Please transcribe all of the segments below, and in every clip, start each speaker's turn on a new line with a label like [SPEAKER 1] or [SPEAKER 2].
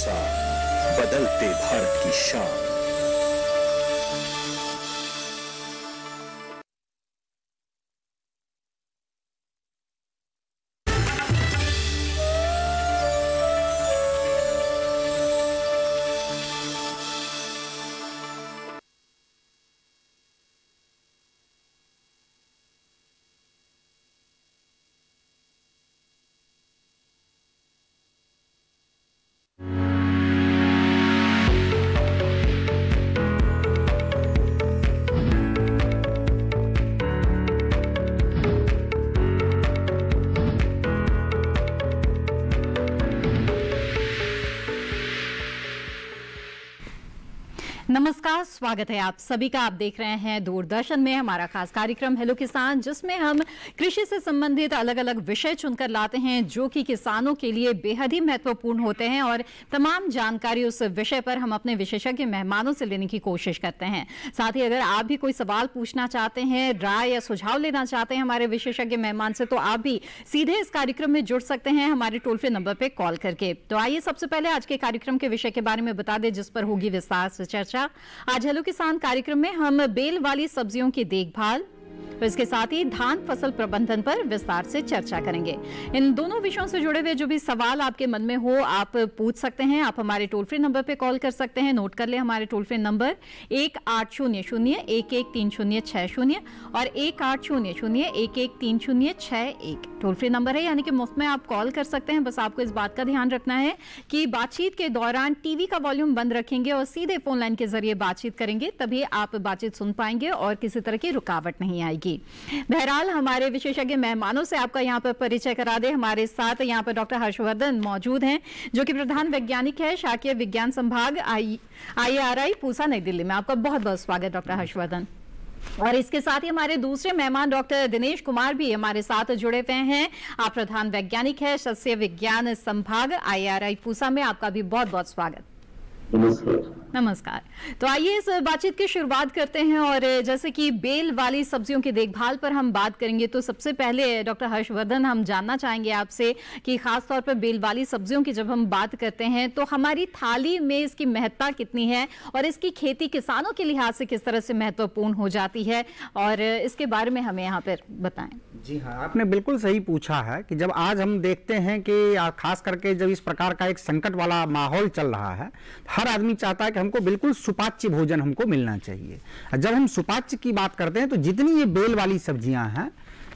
[SPEAKER 1] साथ बदलते भारत की शान।
[SPEAKER 2] नमस्कार, स्वागत है आप सभी का। आप देख रहे हैं दूरदर्शन में हमारा खास कार्यक्रम हेलो किसान, जिसमें हम कृषि से संबंधित अलग अलग विषय चुनकर लाते हैं जो कि किसानों के लिए बेहद ही महत्वपूर्ण होते हैं और तमाम जानकारी उस विषय पर हम अपने विशेषज्ञ मेहमानों से लेने की कोशिश करते हैं। साथ ही अगर आप भी कोई सवाल पूछना चाहते हैं, राय या सुझाव लेना चाहते हैं हमारे विशेषज्ञ मेहमान से, तो आप भी सीधे इस कार्यक्रम में जुड़ सकते हैं हमारे टोल फ्री नंबर पर कॉल करके। तो आइए सबसे पहले आज के कार्यक्रम के विषय के बारे में बता दें जिस पर होगी विस्तार से चर्चा। आज हेलो किसान कार्यक्रम में हम बेल वाली सब्जियों की देखभाल, इसके साथ ही धान फसल प्रबंधन पर विस्तार से चर्चा करेंगे। इन दोनों विषयों से जुड़े हुए जो भी सवाल आपके मन में हो आप पूछ सकते हैं। आप हमारे टोल फ्री नंबर पे कॉल कर सकते हैं। नोट कर ले हमारे टोल फ्री नंबर 1800-113060 और 1800-113061 टोल फ्री नंबर है, यानी कि मुफ्त में आप कॉल कर सकते हैं। बस आपको इस बात का ध्यान रखना है कि बातचीत के दौरान टीवी का वॉल्यूम बंद रखेंगे और सीधे फोन लाइन के जरिए बातचीत करेंगे, तभी आप बातचीत सुन पाएंगे और किसी तरह की रुकावट नहीं आएगी। बहरहाल हमारे विशेषज्ञ मेहमानों से आपका यहाँ पर परिचय करा दे। हमारे साथ यहाँ पर डॉक्टर हर्षवर्धन मौजूद हैं, जो कि प्रधान वैज्ञानिक है शाकीय विज्ञान संभाग IRI पूसा नई दिल्ली में। आपका बहुत बहुत स्वागत डॉक्टर हर्षवर्धन। और इसके साथ ही हमारे दूसरे मेहमान डॉक्टर दिनेश कुमार भी हमारे साथ जुड़े हुए हैं। आप प्रधान वैज्ञानिक है सस्य विज्ञान संभाग IRI पूसा में। आपका भी बहुत बहुत स्वागत। नमस्कार। तो आइए इस बातचीत की शुरुआत करते हैं और जैसे कि बेल वाली सब्जियों की देखभाल पर हम बात करेंगे, तो सबसे पहले डॉक्टर हर्षवर्धन हम जानना चाहेंगे आपसे कि खास तौर पर बेल वाली सब्जियों की जब हम बात करते हैं तो हमारी थाली में इसकी महत्ता कितनी है और इसकी खेती किसानों के लिहाज से किस तरह से महत्वपूर्ण हो जाती है, और इसके बारे में हमें यहाँ पर बताएं।
[SPEAKER 3] जी हाँ, आपने बिल्कुल सही पूछा है कि जब आज हम देखते हैं कि खास करके जब इस प्रकार का एक संकट वाला माहौल चल रहा है, हर आदमी चाहता है कि हमको बिल्कुल सुपाच्य भोजन हमको मिलना चाहिए। जब हम सुपाच्य की बात करते हैं तो जितनी ये बेल वाली सब्जियां हैं,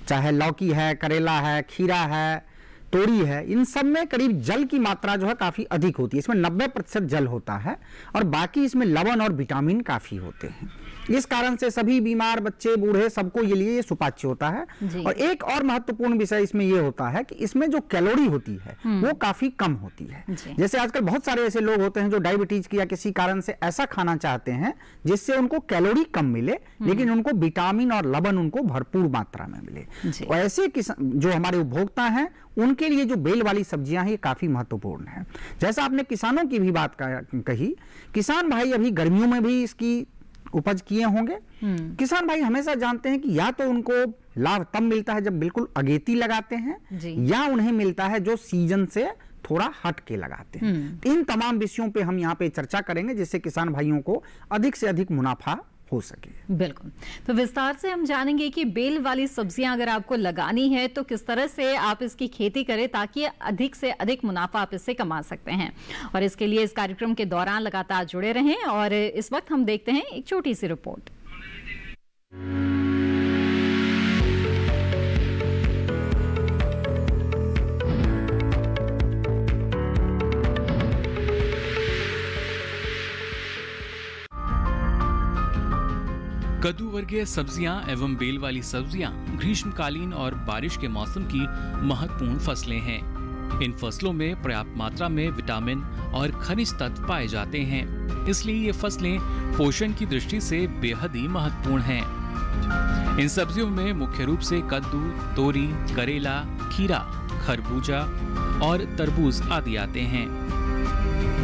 [SPEAKER 3] चाहे लौकी है, करेला है, खीरा है, तोरी है, इन सब में करीब जल की मात्रा जो है काफी अधिक होती है। इसमें 90% जल होता है और बाकी इसमें लवण और विटामिन काफी होते हैं। इस कारण से सभी बीमार बच्चे बूढ़े सबको ये लिए सुपाच्य होता है। और एक और महत्वपूर्ण विषय इसमें ये होता है कि इसमें जो कैलोरी होती है वो काफी कम होती है। जैसे आजकल बहुत सारे ऐसे लोग होते हैं जो डायबिटीज की या किसी कारण से ऐसा खाना चाहते हैं जिससे उनको कैलोरी कम मिले लेकिन उनको विटामिन और लवण उनको भरपूर मात्रा में मिले। और ऐसे जो हमारे उपभोक्ता हैं उनके लिए जो बेल वाली सब्जियां हैं ये काफी महत्वपूर्ण है। जैसा आपने किसानों की भी बात कही, किसान भाई अभी गर्मियों में भी इसकी उपज किए होंगे। किसान भाई हमेशा जानते हैं कि या तो उनको लाभ तब मिलता है जब बिल्कुल अगेती लगाते हैं, या उन्हें मिलता है जो सीजन से थोड़ा हट के लगाते हैं। इन तमाम विषयों पे हम यहाँ पे चर्चा करेंगे जिससे किसान भाइयों को अधिक से अधिक मुनाफा हो सके।
[SPEAKER 2] बिल्कुल। तो विस्तार से हम जानेंगे कि बेल वाली सब्जियां अगर आपको लगानी है तो किस तरह से आप इसकी खेती करें ताकि अधिक से अधिक मुनाफा आप इससे कमा सकते हैं। और इसके लिए इस कार्यक्रम के दौरान लगातार जुड़े रहें। और इस वक्त हम देखते हैं एक छोटी सी रिपोर्ट।
[SPEAKER 4] कद्दू वर्गीय सब्जियां एवं बेल वाली सब्जियां ग्रीष्मकालीन और बारिश के मौसम की महत्वपूर्ण फसलें हैं। इन फसलों में पर्याप्त मात्रा में विटामिन और खनिज तत्व पाए जाते हैं, इसलिए ये फसलें पोषण की दृष्टि से बेहद ही महत्वपूर्ण हैं। इन सब्जियों में मुख्य रूप से कद्दू, तोरी, करेला, खीरा, खरबूजा और तरबूज आदि आते हैं।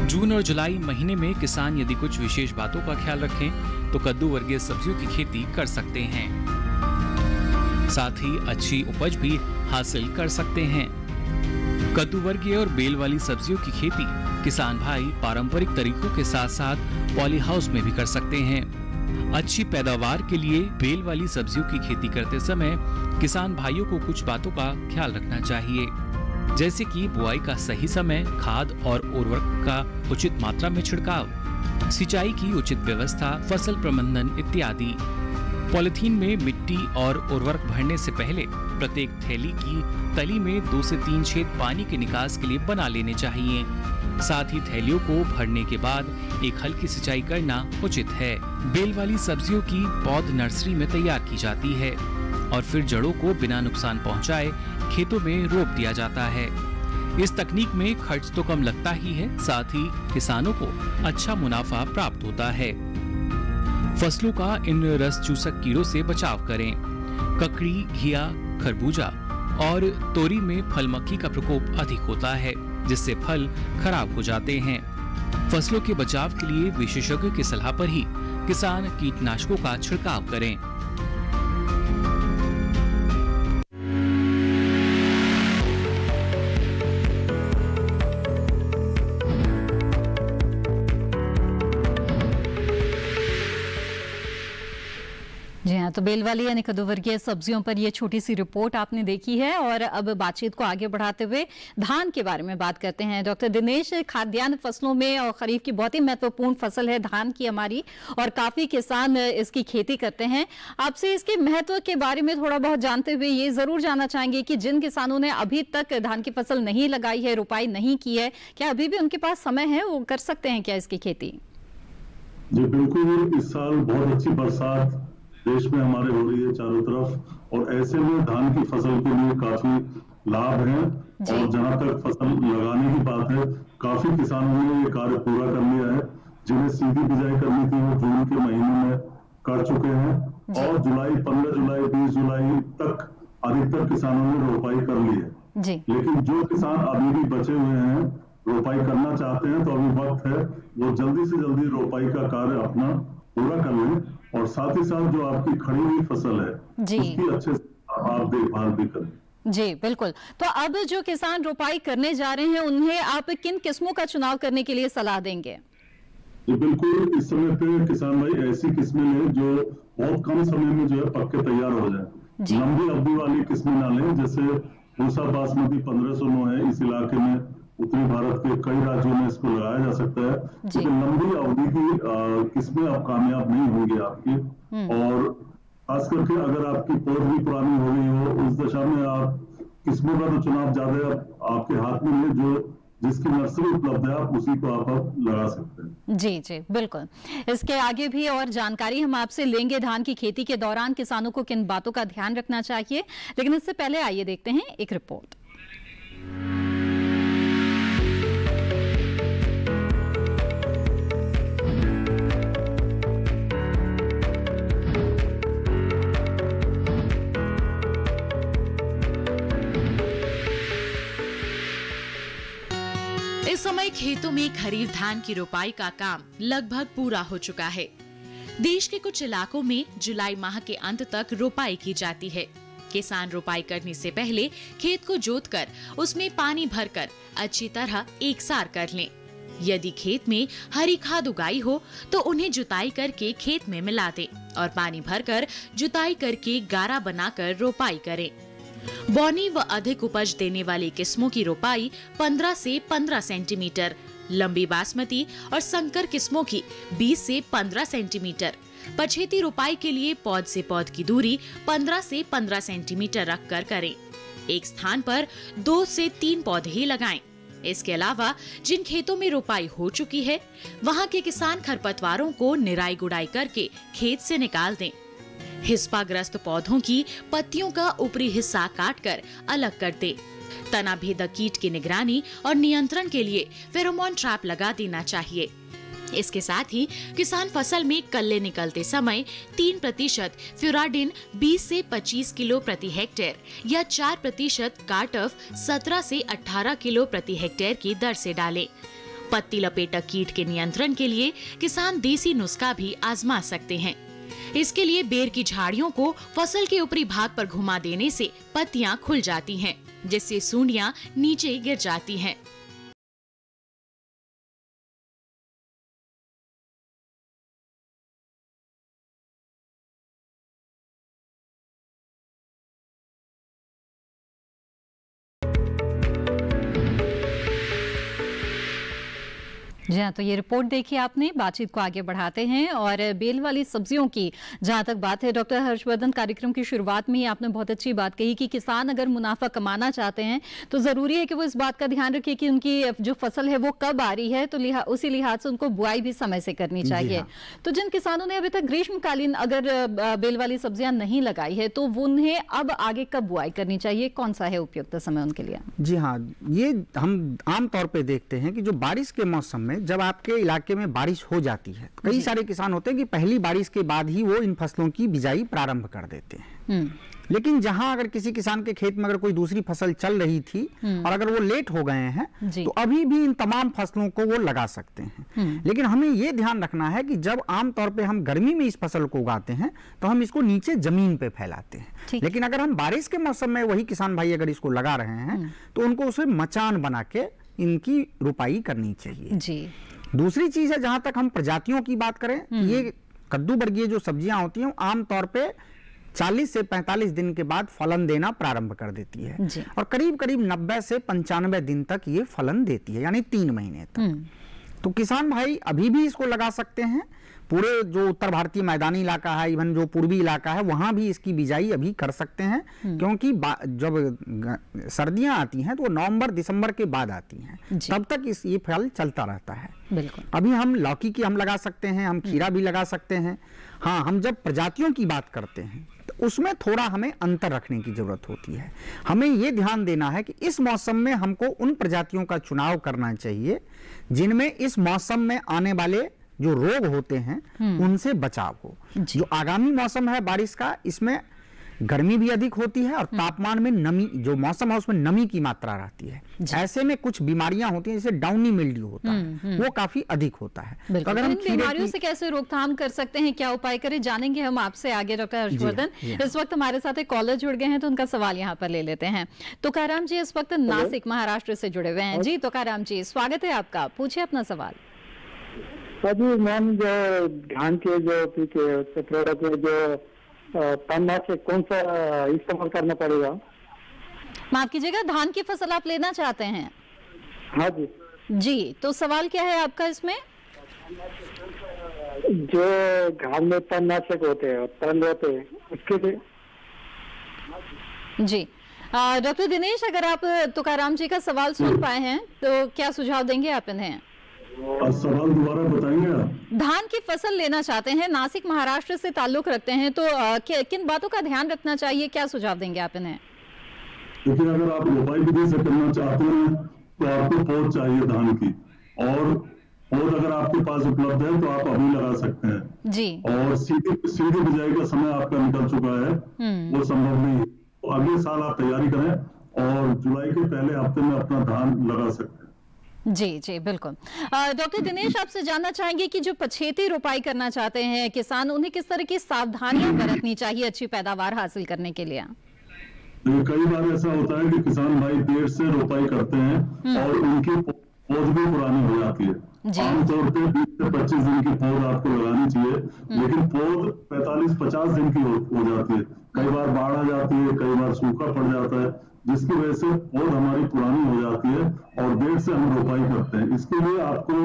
[SPEAKER 4] जून और जुलाई महीने में किसान यदि कुछ विशेष बातों का ख्याल रखें तो कद्दू वर्गीय सब्जियों की खेती कर सकते हैं, साथ ही अच्छी उपज भी हासिल कर सकते हैं। कद्दू वर्गीय और बेल वाली सब्जियों की खेती किसान भाई पारंपरिक तरीकों के साथ साथ पॉली हाउस में भी कर सकते हैं। अच्छी पैदावार के लिए बेल वाली सब्जियों की खेती करते समय किसान भाइयों को कुछ बातों का ख्याल रखना चाहिए, जैसे कि बुआई का सही समय, खाद और उर्वरक का उचित मात्रा में छिड़काव, सिंचाई की उचित व्यवस्था, फसल प्रबंधन इत्यादि। पॉलिथीन में मिट्टी और उर्वरक भरने से पहले प्रत्येक थैली की तली में 2 से 3 छेद पानी के निकास के लिए बना लेने चाहिए। साथ ही थैलियों को भरने के बाद एक हल्की सिंचाई करना उचित है। बेल वाली सब्जियों की पौध नर्सरी में तैयार की जाती है और फिर जड़ों को बिना नुकसान पहुंचाए खेतों में रोप दिया जाता है। इस तकनीक में खर्च तो कम लगता ही है, साथ ही किसानों को अच्छा मुनाफा प्राप्त होता है। फसलों का इन रस चूसक कीड़ों से बचाव करें। ककड़ी, घिया, खरबूजा और तोरी में फल मक्खी का प्रकोप अधिक होता है, जिससे फल खराब हो जाते हैं। फसलों के बचाव के लिए विशेषज्ञ की सलाह पर ही किसान कीटनाशकों का छिड़काव करें।
[SPEAKER 2] जी हाँ, तो बेल वाली यानी कद्दूवर्गीय सब्जियों पर ये छोटी सी रिपोर्ट आपने देखी है और अब बातचीत को आगे बढ़ाते हुए धान के बारे में बात करते हैं। डॉक्टर दिनेश, खाद्यान्न फसलों में और खरीफ की बहुत ही महत्वपूर्ण फसल है धान की हमारी, और काफी किसान इसकी खेती करते हैं। आपसे इसके महत्व के बारे में थोड़ा बहुत जानते हुए ये जरूर जानना चाहेंगे कि जिन किसानों ने अभी तक धान की फसल नहीं लगाई है, रोपाई नहीं की है, क्या अभी भी उनके पास समय है, वो कर सकते हैं क्या इसकी खेती?
[SPEAKER 5] जी बिल्कुल, इस साल बहुत अच्छी बरसात देश में हमारे हो रही है चारों तरफ, और ऐसे में धान की फसल के लिए काफी लाभ है। और जहां तक फसल लगाने की बात है, काफी किसानों ने ये कार्य पूरा कर लिया है। जिन्हें सीधी बिजाई करनी थी वो जून के महीने में कर चुके हैं, और 15 जुलाई 20 जुलाई तक अधिकतर किसानों ने रोपाई कर ली है। लेकिन जो किसान अभी भी बचे हुए हैं, रोपाई करना चाहते हैं, तो अभी वक्त है वो जल्दी से जल्दी रोपाई का कार्य अपना पूरा कर लें, और साथ ही साथ जो आपकी खड़ी हुई फसल है उसकी अच्छे से आप देखभाल भी करें।
[SPEAKER 2] जी बिल्कुल। तो अब जो किसान रोपाई करने जा रहे हैं, उन्हें आप किन किस्मों का चुनाव करने के लिए सलाह देंगे?
[SPEAKER 5] जी बिल्कुल, इस समय पे किसान भाई ऐसी किस्में लें जो बहुत कम समय में जो है पक के तैयार हो जाए। लंबी अवधि वाली किस्में ना लें, जैसे पूसा बासमती 1509 है, इस इलाके में उत्तरी भारत के कई राज्यों में इसको लगाया जा सकता है, लेकिन लंबी अवधि की किस्में अब कामयाब नहीं होंगी आपकी। और खास करके अगर आपकी पौध भी पुरानी हो गई हो, उस दशा में आप किस्मों का तो चुनाव ज्यादा आपके हाथ में है, जो जिसकी नर्सरी उपलब्ध है आप उसी को आप लगा सकते हैं।
[SPEAKER 2] जी जी बिल्कुल। इसके आगे भी और जानकारी हम आपसे लेंगे धान की खेती के दौरान किसानों को किन बातों का ध्यान रखना चाहिए, लेकिन इससे पहले आइए देखते हैं एक रिपोर्ट।
[SPEAKER 6] इस समय खेतों में खरीफ धान की रोपाई का काम लगभग पूरा हो चुका है। देश के कुछ इलाकों में जुलाई माह के अंत तक रोपाई की जाती है। किसान रोपाई करने से पहले खेत को जोतकर उसमें पानी भरकर अच्छी तरह एकसार कर लें। यदि खेत में हरी खाद उगाई हो तो उन्हें जुताई करके खेत में मिला दें और पानी भरकर जुताई करके गारा बनाकर रोपाई करें। बौनी व अधिक उपज देने वाली किस्मों की रोपाई 15 से 15 सेंटीमीटर, लंबी बासमती और संकर किस्मों की 20 से 15 सेंटीमीटर, पछेती रोपाई के लिए पौध से पौध की दूरी 15 से 15 सेंटीमीटर रखकर करें। एक स्थान पर 2 से 3 पौधे ही लगाएं। इसके अलावा जिन खेतों में रोपाई हो चुकी है, वहां के किसान खरपतवारों को निराई गुड़ाई करके खेत से निकाल दें। हिस्पाग्रस्त पौधों की पत्तियों का ऊपरी हिस्सा काटकर अलग कर दे। तना भेदक कीट की निगरानी और नियंत्रण के लिए फेरोमोन ट्रैप लगा देना चाहिए। इसके साथ ही किसान फसल में कल्ले निकलते समय 3% फ्यूराडिन 20 से 25 किलो प्रति हेक्टेयर या 4% कार्टफ 17 से 18 किलो प्रति हेक्टेयर की दर से डालें। पत्ती लपेटक कीट के नियंत्रण के लिए किसान देसी नुस्खा भी आजमा सकते हैं। इसके लिए बेर की झाड़ियों को फसल के ऊपरी भाग पर घुमा देने से पत्तियां खुल जाती हैं, जिससे सूंडियां नीचे गिर जाती हैं।
[SPEAKER 2] जी हाँ, तो ये रिपोर्ट देखी आपने, बातचीत को आगे बढ़ाते हैं और बेल वाली सब्जियों की जहां तक बात है, डॉक्टर हर्षवर्धन, कार्यक्रम की शुरुआत में ही आपने बहुत अच्छी बात कही कि किसान अगर मुनाफा कमाना चाहते हैं तो जरूरी है कि वो इस बात का ध्यान रखें कि उनकी जो फसल है वो कब आ रही है, तो उसी लिहाज से उनको बुआई भी समय से करनी चाहिए।
[SPEAKER 3] हाँ।
[SPEAKER 2] तो जिन किसानों ने अभी तक ग्रीष्मकालीन अगर बेल वाली सब्जियां नहीं लगाई है तो उन्हें अब आगे कब बुआई करनी चाहिए, कौन सा है उपयुक्त समय उनके लिए?
[SPEAKER 3] जी हाँ, ये हम आमतौर पे देखते हैं कि जो बारिश के मौसम में जब आपके इलाके में बारिश हो जाती है, कई सारे किसान होते हैं कि पहली बारिश के बाद ही वो इन फसलों की बिजाई प्रारंभ कर देते हैं। लेकिन जहां अगर किसी किसान के खेत में अगर कोई दूसरी फसल चल रही थी और अगर वो लेट हो गए हैं तो अभी भी इन तमाम फसलों को वो लगा सकते हैं। लेकिन हमें ये ध्यान रखना है कि जब आमतौर पे हम गर्मी में इस फसल को उगाते हैं तो हम इसको नीचे जमीन पे फैलाते हैं, लेकिन अगर हम बारिश के मौसम में वही किसान भाई अगर इसको लगा रहे हैं तो उनको उसे मचान बना के इनकी रुपाई करनी चाहिए जी। दूसरी चीज है, जहां तक हम प्रजातियों की बात करें, ये कद्दू वर्गीय जो सब्जियां होती हैं आमतौर पे 40 से 45 दिन के बाद फलन देना प्रारंभ कर देती है और करीब करीब 90 से 95 दिन तक ये फलन देती है, यानी 3 महीने तक। तो किसान भाई अभी भी इसको लगा सकते हैं। पूरे जो उत्तर भारतीय मैदानी इलाका है, इवन जो पूर्वी इलाका है, वहां भी इसकी बिजाई अभी कर सकते हैं, क्योंकि जब सर्दियां आती हैं तो नवंबर दिसंबर के बाद आती हैं, तब तक ये फल चलता रहता है। बिल्कुल। अभी हम लौकी की हम लगा सकते हैं, हम खीरा भी लगा सकते हैं। हाँ, हम जब प्रजातियों की बात करते हैं तो उसमें थोड़ा हमें अंतर रखने की जरूरत होती है। हमें ये ध्यान देना है कि इस मौसम में हमको उन प्रजातियों का चुनाव करना चाहिए जिनमें इस मौसम में आने वाले जो रोग होते हैं उनसे बचाव हो। जो आगामी मौसम है बारिश का, इसमें गर्मी भी अधिक होती है और तापमान में नमी, जो मौसम है उसमें नमी की मात्रा रहती है। ऐसे में कुछ बीमारियां होती हैं, जैसे डाउनी मिल्ड्यू होता है, वो काफी अधिक होता है। तो अगर हम
[SPEAKER 2] बीमारियों से कैसे रोकथाम कर सकते हैं, क्या उपाय करें, जानेंगे हम आपसे आगे डॉक्टर हर्षवर्धन। इस वक्त हमारे साथ एक कॉलर जुड़ गए हैं तो उनका सवाल यहाँ पर ले लेते हैं। तुकाराम जी इस वक्त नासिक महाराष्ट्र से जुड़े हुए हैं। जी तुकाराम जी, स्वागत है आपका, पूछिए अपना सवाल।
[SPEAKER 7] जी मैम, जो धान के जो प्रोडक्ट है, जो पन्ना से कौन सा इस्तेमाल करना पड़ेगा?
[SPEAKER 2] माफ कीजिएगा, धान की फसल आप लेना चाहते हैं?
[SPEAKER 7] हाँ जी।
[SPEAKER 2] जी, तो सवाल क्या है आपका इसमें?
[SPEAKER 7] जो धान में तणनाशक होते हैं, तण होते हैं, उसके लिए।
[SPEAKER 2] जी डॉक्टर दिनेश, अगर आप तुकाराम जी का सवाल सुन पाए हैं तो क्या सुझाव देंगे आप इन्हें?
[SPEAKER 5] सवाल दोबारा बताएंगे आप?
[SPEAKER 2] धान की फसल लेना चाहते हैं, नासिक महाराष्ट्र से ताल्लुक रखते हैं, तो किन बातों का ध्यान रखना चाहिए, क्या सुझाव देंगे आप इन्हें?
[SPEAKER 5] देखिए, अगर आप रोपाई विधि से करना चाहते हैं तो आपको पौध चाहिए धान की, और पौध अगर आपके पास उपलब्ध है तो आप अभी लगा सकते हैं जी। और सीधी बिजाई का समय आपका निकल चुका है, वो संभव नहीं। तो अगले साल आप तैयारी करें और जुलाई के पहले हफ्ते में अपना धान लगा सकते हैं।
[SPEAKER 2] जी जी बिल्कुल। डॉक्टर दिनेश, आपसे जानना चाहेंगे कि जो पछेती रोपाई करना चाहते हैं किसान, उन्हें किस तरह की सावधानियां बरतनी चाहिए अच्छी पैदावार हासिल करने के लिए?
[SPEAKER 5] कई बार ऐसा होता है कि किसान भाई देर से रोपाई करते हैं और उनकी पौध भी पुरानी हो जाती है। आमतौर पे 20 से 25 दिन की पौध आपको लगानी चाहिए, लेकिन पौध 45-50 दिन की हो जाती है। कई बार बाढ़ आ जाती है, कई बार सूखा पड़ जाता है, जिसकी वजह से पौध हमारी पुरानी हो जाती है और देर से हम रोपाई करते हैं। इसके लिए आपको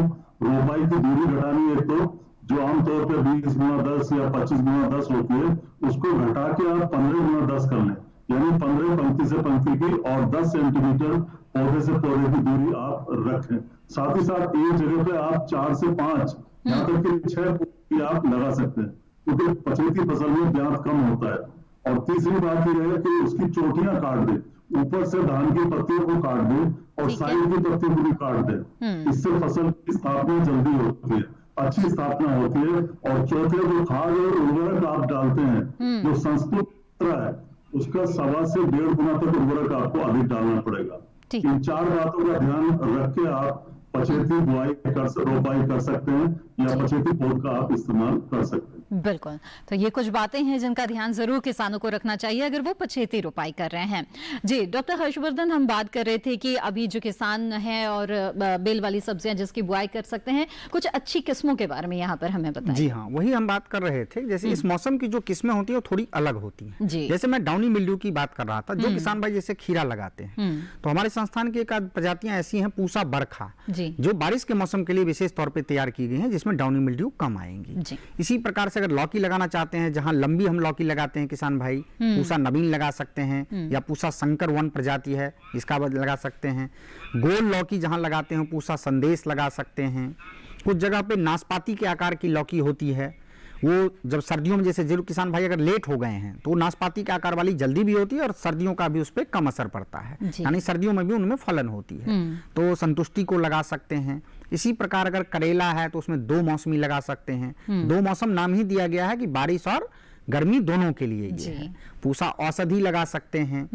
[SPEAKER 5] रोपाई की दूरी घटानी है, तो जो आमतौर पर 20x10 या 25x10 होती है, उसको घटा के आप 15x10 कर लें, यानी 15 पंक्ति से पंक्ति की और 10 सेंटीमीटर पौधे से पौधे की दूरी आप रखें। साथ ही साथ एक जगह पे आप 4 से 5 यहाँ तक कि 6 पौधे आप लगा सकते हैं, क्योंकि पछेती फसल में ब्याज कम होता है। और तीसरी बात यह है कि उसकी चोटियां काट दें, ऊपर से धान की पत्तियों को काट दें और साइड की पत्तियों को भी काट दें। इससे फसल की स्थापना जल्दी होती है, अच्छी स्थापना होती है। और चौथे, जो खाद और उर्वरक आप डालते हैं, जो संस्कृत है, उसका 1.25 से 1.5 गुना तक उर्वरक आपको अधिक डालना पड़ेगा। इन 4 बातों का ध्यान रख के आप पछेती रोपाई कर सकते हैं या पछेती पौध का आप इस्तेमाल कर सकते हैं।
[SPEAKER 2] बिल्कुल, तो ये कुछ बातें हैं जिनका ध्यान जरूर किसानों को रखना चाहिए अगर वो पछेती रोपाई कर रहे हैं। जी डॉक्टर हर्षवर्धन, हम बात कर रहे थे कि अभी जो किसान है और बेल वाली सब्जियां जिसकी बुआई कर सकते हैं, कुछ अच्छी किस्मों के बारे में यहाँ पर हमें बताएं।
[SPEAKER 3] जी हाँ, वही हम बात कर रहे थे। जैसे इस मौसम की जो किस्में होती है वो थोड़ी अलग होती है। जैसे मैं डाउनी मिल्ड्यू की बात कर रहा था, जो किसान भाई जैसे खीरा लगाते हैं, तो हमारे संस्थान की एक प्रजातियां ऐसी हैं, पूसा बरखा, जो बारिश के मौसम के लिए विशेष तौर पे तैयार की गई हैं, जिसमें डाउनी मिल्ड्यू कम आएंगी। इसी प्रकार से अगर लौकी लगाना चाहते हैं, जहां लंबी हम लौकी लगाते हैं किसान भाई, पूसा नवीन लगा सकते हैं, या पूसा शंकर 1 प्रजाति है इसका लगा सकते हैं। गोल लौकी जहां लगाते हैं पूसा संदेश लगा सकते हैं। कुछ जगह पे नाशपाती के आकार की लौकी होती है, वो जब सर्दियों में जैसे जो किसान भाई अगर लेट हो गए हैं तो नाशपाती के आकार वाली जल्दी भी होती है और सर्दियों का भी उस पर कम असर पड़ता है, यानी सर्दियों में भी उनमें फलन होती है, तो संतुष्टि को लगा सकते हैं। इसी प्रकार अगर करेला है तो उसमें 2 मौसमी लगा सकते हैं। 2 मौसम नाम ही दिया गया है कि बारिश और गर्मी दोनों के लिए ये है। पूसा औषधि लगा सकते हैं।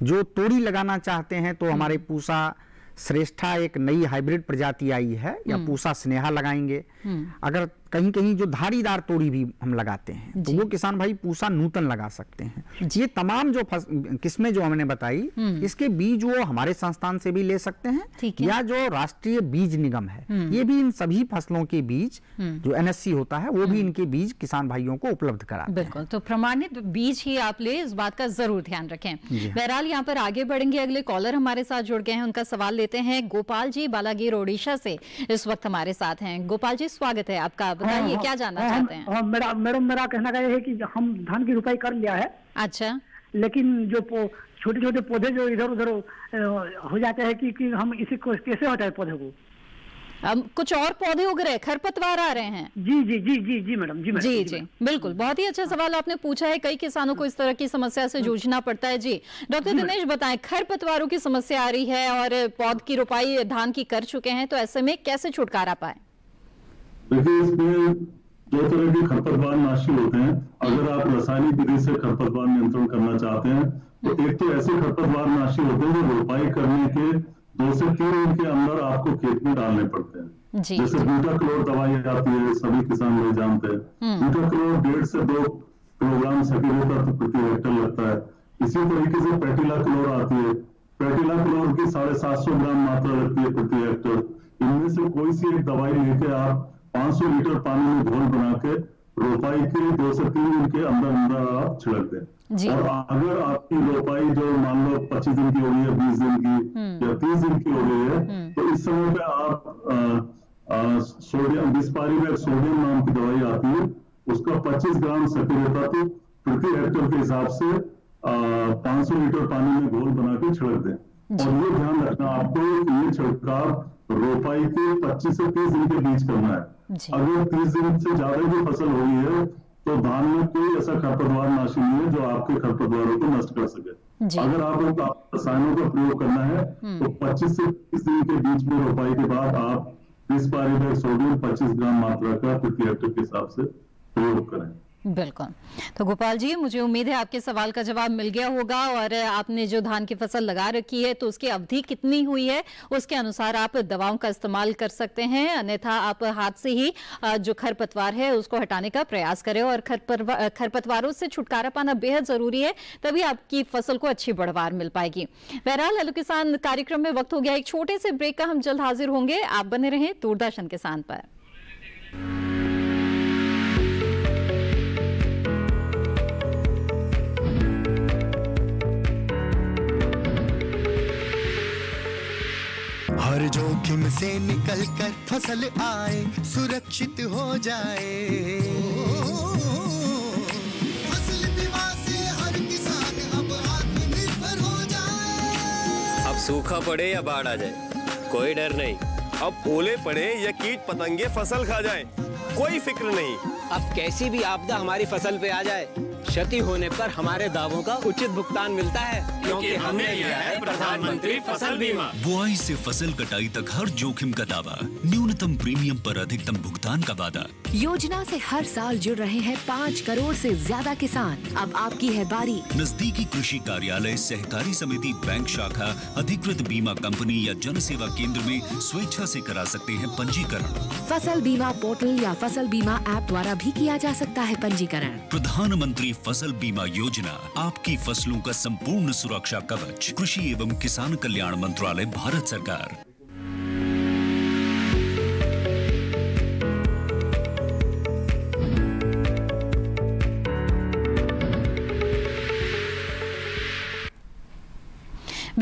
[SPEAKER 3] जो तोड़ी लगाना चाहते हैं तो हमारे पूसा श्रेष्ठा एक नई हाइब्रिड प्रजाति आई है, या पूसा स्नेहा लगाएंगे। अगर कहीं कहीं जो धारीदार तोड़ी भी हम लगाते हैं तो वो किसान भाई पूसा नूतन लगा सकते हैं। ये तमाम जो किस्में जो हमने बताई, इसके बीज वो हमारे संस्थान से भी ले सकते हैं, या जो राष्ट्रीय बीज निगम है ये भी इन सभी फसलों के बीज जो NSC होता है वो भी इनके बीज किसान भाइयों को उपलब्ध कराते हैं।
[SPEAKER 2] बिल्कुल, तो प्रमाणित बीज ही आप ले, इस बात का जरूर ध्यान रखें। बहरहाल यहाँ पर आगे बढ़ेंगे, अगले कॉलर हमारे साथ जुड़ गए हैं, उनका सवाल लेते हैं। गोपाल जी बालागीर ओडिशा से इस वक्त हमारे साथ हैं। गोपाल जी स्वागत है आपका, बताइए क्या जानना चाहते हैं?
[SPEAKER 8] मैडम मेरा कहना है कि हम धान की रुपाई कर लिया है।
[SPEAKER 2] अच्छा,
[SPEAKER 8] लेकिन जो छोटे छोटे पौधे जो इधर उधर हो जाते हैं कि हम इसी को कैसे हटाए पौधे को?
[SPEAKER 2] कुछ और पौधे उग रहे, खरपतवार आ रहे हैं?
[SPEAKER 8] जी मैडम, जी
[SPEAKER 2] बिल्कुल, बहुत ही अच्छा सवाल आपने पूछा है। कई किसानों को इस तरह की समस्या से जूझना पड़ता है। जी डॉक्टर दिनेश बताएं, खरपतवारों की समस्या आ रही है और पौध की रुपाई धान की कर चुके हैं, तो ऐसे में कैसे छुटकारा पाए?
[SPEAKER 5] देखिए, इसमें 2 तरह के खरपतवार नाशी होते हैं। अगर आप रासायनिक विधि से खरपतवार नियंत्रण करना चाहते हैं तो एक तो ऐसे खरपतवार नाशी होते हैं जो रोपाई करने के 2 से 3 दिन के अंदर आपको खेत में डालने पड़ते हैं। जैसे ब्यूटाक्लोर दवाई आती है, सभी किसान लोग जानते हैं। ब्यूटाक्लोर 1.5 से 2 किलोग्राम सक्रिय तत्व प्रति हेक्टर लगता है। इसी तरीके से पेटिलाक्लोर आती है, पेटिलाक्लोर की 750 ग्राम मात्रा लगती है प्रति हेक्टर। इनमें से कोई सी एक दवाई लेके आप 500 लीटर पानी में घोल बना के रोपाई के 2 से 3 दिन के अंदर आप छिड़क दें। और अगर आपकी रोपाई जो मान लो 25 दिन की हो गई है, 20 दिन की या 30 दिन की हो गई है, तो इस समय पे आप सोडियम बिस्पारीमेट सोडियम नाम की दवाई आती है, उसका 25 ग्राम सक्रिय तत्व प्रति हेक्टर के हिसाब से 500 लीटर पानी में घोल बना के छिड़क दें। और ये ध्यान रखना आपको, ये छिड़काव रोपाई के 25 से 30 दिन के बीच करना है। अगर 30 दिन से ज्यादा की फसल हो गई है तो धान में कोई ऐसा खरपतवार नाशी नहीं है जो आपके खरपतवारों को नष्ट कर सके। अगर आपको रसायनों का प्रयोग करना है तो 25 से 30 दिन के बीच में रोपाई के बाद आप बिस्पारीमेट सोडियम 25 ग्राम मात्रा का प्रति हेक्टर के हिसाब से प्रयोग करें।
[SPEAKER 2] बिल्कुल, तो गोपाल जी मुझे उम्मीद है आपके सवाल का जवाब मिल गया होगा। और आपने जो धान की फसल लगा रखी है तो उसकी अवधि कितनी हुई है उसके अनुसार आप दवाओं का इस्तेमाल कर सकते हैं, अन्यथा आप हाथ से ही जो खरपतवार है उसको हटाने का प्रयास करें। और खरपतवारों से छुटकारा पाना बेहद जरूरी है, तभी आपकी फसल को अच्छी बढ़वार मिल पाएगी। बहरहाल हेलो किसान कार्यक्रम में वक्त हो गया एक छोटे से ब्रेक का, हम जल्द हाजिर होंगे। आप बने रहें दूरदर्शन किसान पर।
[SPEAKER 9] हर जोखिम से निकल कर फसल आए, सुरक्षित हो जाए। फसल बीमा से हर किसान अब आत्मनिर्भर हो जाए।
[SPEAKER 10] अब सूखा पड़े या बाढ़ आ जाए कोई डर नहीं, अब ओले पड़े या कीट पतंगे फसल खा जाए कोई फिक्र नहीं।
[SPEAKER 11] अब कैसी भी आपदा हमारी फसल पे आ जाए, क्षति होने पर हमारे दावों का उचित भुगतान मिलता है, क्योंकि हमने लिया है प्रधानमंत्री फसल बीमा।
[SPEAKER 12] बुआई से फसल कटाई तक हर जोखिम का दावा, न्यूनतम प्रीमियम पर अधिकतम भुगतान का वादा।
[SPEAKER 13] योजना से हर साल जुड़ रहे हैं 5 करोड़ से ज्यादा किसान। अब आपकी है बारी।
[SPEAKER 12] नजदीकी कृषि कार्यालय, सहकारी समिति, बैंक शाखा, अधिकृत बीमा कंपनी या जन सेवा केंद्र में स्वेच्छा से करा सकते हैं पंजीकरण।
[SPEAKER 13] फसल बीमा पोर्टल या फसल बीमा ऐप द्वारा भी किया जा सकता है पंजीकरण।
[SPEAKER 12] प्रधानमंत्री फसल बीमा योजना, आपकी फसलों का संपूर्ण सुरक्षा कवच। कृषि एवं किसान कल्याण मंत्रालय, भारत सरकार।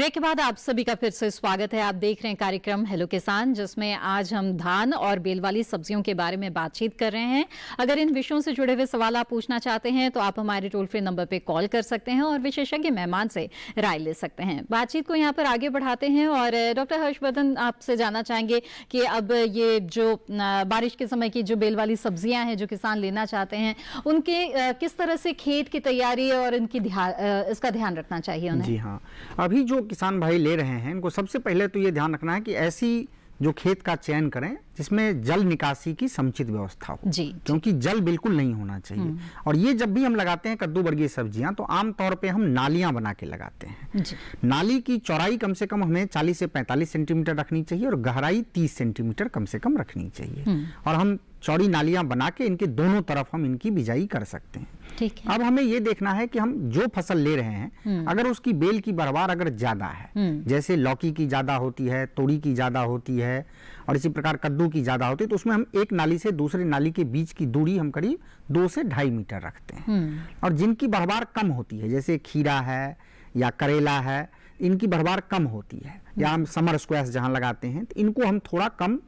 [SPEAKER 2] ब्रेक के बाद आप सभी का फिर से स्वागत है। आप देख रहे हैं कार्यक्रम हेलो किसान, जिसमें आज हम धान और बेल वाली सब्जियों के बारे में बातचीत कर रहे हैं। अगर इन विषयों से जुड़े हुए सवाल आप पूछना चाहते हैं तो आप हमारे टोल फ्री नंबर पे कॉल कर सकते हैं और विशेषज्ञ मेहमान से राय ले सकते हैं। बातचीत को यहाँ पर आगे बढ़ाते हैं और डॉक्टर हर्षवर्धन आपसे जानना चाहेंगे कि अब ये जो बारिश के समय की जो बेल वाली सब्जियां हैं जो किसान लेना चाहते हैं, उनके किस तरह से खेत की तैयारी और इनकी इसका ध्यान रखना चाहिए उन्हें?
[SPEAKER 3] जी हाँ, अभी जो किसान भाई ले रहे हैं इनको सबसे पहले तो ये ध्यान रखना है कि ऐसी जो खेत का चयन करें जिसमें जल निकासी की समुचित व्यवस्था हो जी, क्योंकि जल बिल्कुल नहीं होना चाहिए। और ये जब भी हम लगाते हैं कद्दू वर्गीय सब्जियां तो आमतौर पे हम नालियां बना के लगाते हैं जी। नाली की चौड़ाई कम से कम हमें 40 से 45 सेंटीमीटर रखनी चाहिए और गहराई 30 सेंटीमीटर कम से कम रखनी चाहिए। और हम चौड़ी नालियां बना के इनके दोनों तरफ हम इनकी बिजाई कर सकते हैं। ठीक है। अब हमें ये देखना है कि हम जो फसल ले रहे हैं अगर उसकी बेल की भरमार अगर ज्यादा है, जैसे लौकी की ज्यादा होती है, तोरी की ज्यादा होती है और इसी प्रकार कद्दू की ज्यादा होती है, तो उसमें हम एक नाली से दूसरी नाली के बीच की दूरी हम करीब 2 से 2.5 मीटर रखते हैं। और जिनकी भरमार कम होती है, जैसे खीरा है या करेला है, इनकी भरमार कम होती है, या हम समर स्क्वैश जहां लगाते हैं तो इनको हम थोड़ा कम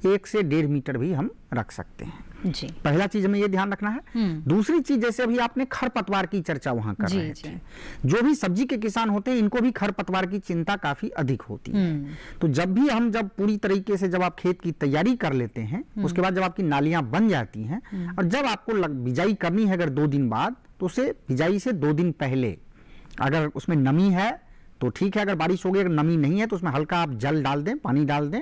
[SPEAKER 3] 1 से 1.5 मीटर भी हम रख सकते हैं जी। पहला चीज हमें ये ध्यान रखना है। दूसरी चीज, जैसे अभी आपने खरपतवार की चर्चा वहां कर रहे थे, जो भी सब्जी के किसान होते हैं इनको भी खरपतवार की चिंता काफी अधिक होती है। तो जब पूरी तरीके से जब आप खेत की तैयारी कर लेते हैं, उसके बाद जब आपकी नालियां बन जाती हैं और जब आपको बिजाई करनी है अगर 2 दिन बाद, तो उसे बिजाई से 2 दिन पहले अगर उसमें नमी है तो ठीक है, अगर बारिश हो गई, अगर नमी नहीं है तो उसमें हल्का आप जल डाल दें, पानी डाल दें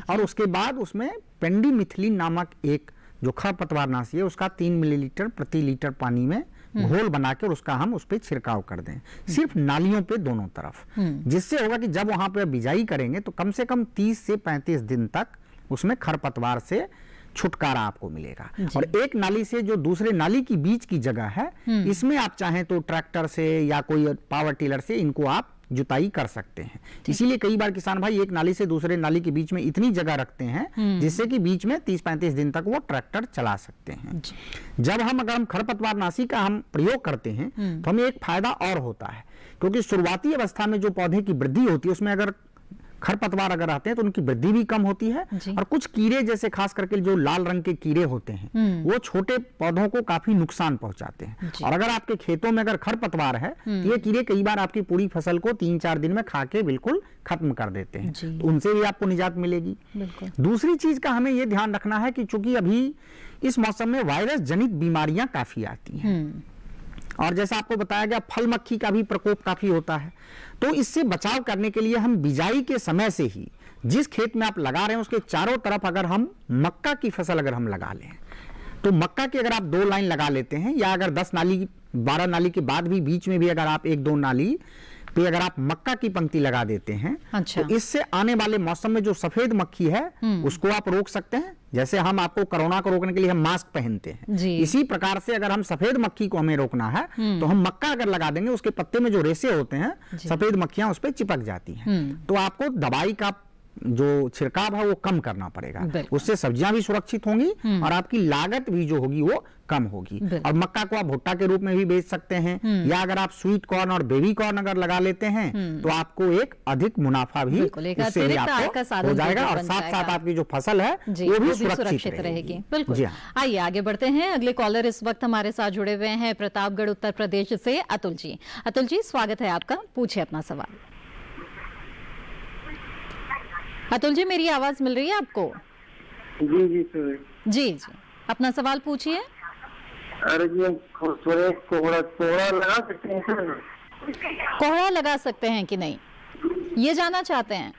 [SPEAKER 3] और उसके बाद उसमें पेंडिमिथिलिन नामक एक जो खरपतवारनाशी है उसका 3 मिलीलीटर प्रति लीटर पानी में घोल बना के और उसका हम उस पर छिड़काव कर दें, सिर्फ नालियों पे दोनों तरफ। जिससे होगा कि जब वहां पे बिजाई करेंगे तो कम से कम 30 से 35 दिन तक उसमें खरपतवार से छुटकारा आपको मिलेगा। और एक नाली से जो दूसरे नाली की बीच की जगह है, इसमें आप चाहें तो ट्रैक्टर से या कोई पावर टिलर से इनको आप जुताई कर सकते हैं। इसीलिए कई बार किसान भाई एक नाली से दूसरे नाली के बीच में इतनी जगह रखते हैं जिससे कि बीच में 30-35 दिन तक वो ट्रैक्टर चला सकते हैं। जब अगर हम खरपतवारनाशी का हम प्रयोग करते हैं तो हमें एक फायदा और होता है, क्योंकि शुरुआती अवस्था में जो पौधे की वृद्धि होती है उसमें अगर खरपतवार अगर आते हैं तो उनकी वृद्धि भी कम होती है और कुछ कीड़े, जैसे खास करके जो लाल रंग के कीड़े होते हैं, वो छोटे पौधों को काफी नुकसान पहुंचाते हैं। और अगर आपके खेतों में अगर खरपतवार है तो ये कीड़े कई बार आपकी पूरी फसल को 3-4 दिन में खा के बिल्कुल खत्म कर देते हैं, तो उनसे भी आपको निजात मिलेगी। दूसरी चीज का हमें ये ध्यान रखना है कि चूंकि अभी इस मौसम में वायरस जनित बीमारियां काफी आती हैं और जैसा आपको बताया गया फल मक्खी का भी प्रकोप काफी होता है, तो इससे बचाव करने के लिए हम बिजाई के समय से ही जिस खेत में आप लगा रहे हैं उसके चारों तरफ अगर हम मक्का की फसल अगर हम लगा लें तो मक्का की अगर आप 2 लाइन लगा लेते हैं, या अगर 10 नाली 12 नाली के बाद भी बीच में भी अगर आप 1-2 नाली पे अगर आप मक्का की पंक्ति लगा देते हैं, तो इससे आने वाले मौसम में जो सफेद मक्खी है उसको आप रोक सकते हैं। जैसे हम आपको कोरोना को रोकने के लिए हम मास्क पहनते हैं, इसी प्रकार से अगर हम सफेद मक्खी को हमें रोकना है तो हम मक्का अगर लगा देंगे, उसके पत्ते में जो रेशे होते हैं सफेद मक्खियां उस पर चिपक जाती हैं, तो आपको दवाई का जो छिड़काव है वो कम करना पड़ेगा। उससे सब्जियां भी सुरक्षित होंगी और आपकी लागत भी जो होगी वो कम होगी। और मक्का को आप भुट्टा के रूप में भी बेच सकते हैं, या अगर आप स्वीट कॉर्न और बेबी कॉर्न अगर लगा लेते हैं तो आपको एक अधिक मुनाफा भी उससे आपको हो जाएगा और साथ साथ आपकी जो फसल है वो भी सुरक्षित रहेगी।
[SPEAKER 2] बिल्कुल। आइए आगे बढ़ते हैं। अगले कॉलर इस वक्त हमारे साथ जुड़े हुए हैं प्रतापगढ़ उत्तर प्रदेश से अतुल जी। अतुल जी, स्वागत है आपका, पूछिए अपना सवाल। अतुल जी, मेरी आवाज मिल रही है आपको?
[SPEAKER 14] जी जी सर।
[SPEAKER 2] जी जी, अपना सवाल पूछिए।
[SPEAKER 14] अरे जी, कोहरा लगा सकते हैं सर?
[SPEAKER 2] कोहरा लगा सकते हैं कि नहीं, ये जानना चाहते हैं?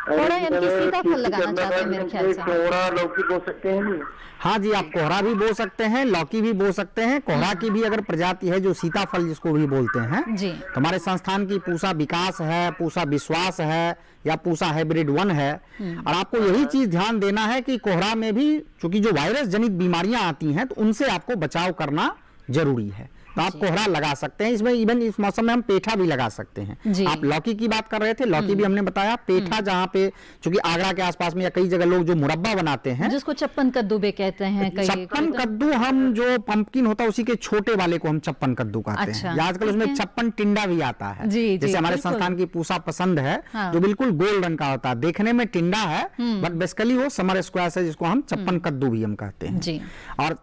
[SPEAKER 2] कोहरा यानी कि सीधा फल लगाना चाहते हैं मेरे ख्याल से।
[SPEAKER 14] कोहरा लौकी बो सकते हैं?
[SPEAKER 3] हाँ जी, आप कोहरा भी बो सकते हैं, लौकी भी बो सकते हैं। कोहरा की भी अगर प्रजाति है जो सीताफल जिसको भी बोलते हैं जी, हमारे संस्थान की पूसा विकास है, पूसा विश्वास है या पूसा हाइब्रिड 1 है। और आपको यही चीज ध्यान देना है कि कोहरा में भी चूंकि जो वायरस जनित बीमारियां आती हैं तो उनसे आपको बचाव करना जरूरी है। तो आप कोहरा लगा सकते हैं। इसमें इवन इस मौसम में हम पेठा भी लगा सकते हैं। आप लौकी की बात कर रहे थे, लौकी भी हमने बताया। पेठा जहाँ पे चूंकि आगरा के आसपास में या कई जगह लोग जो मुरब्बा बनाते हैं,
[SPEAKER 2] जिसको चप्पन कद्दू भी कहते हैं।
[SPEAKER 3] चप्पन कद्दू हम जो पंपकिन होता है उसी के छोटे वाले को हम चप्पन कद्दू कहते हैं। या आजकल उसमें छप्पन टिंडा भी आता है, जैसे हमारे संस्थान की पूसा पसंद है जो बिल्कुल गोल रंग का होता है, देखने में टिंडा है बट बेसिकली वो समर स्क्वायर है, जिसको हम चप्पन कद्दू भी हम कहते हैं। और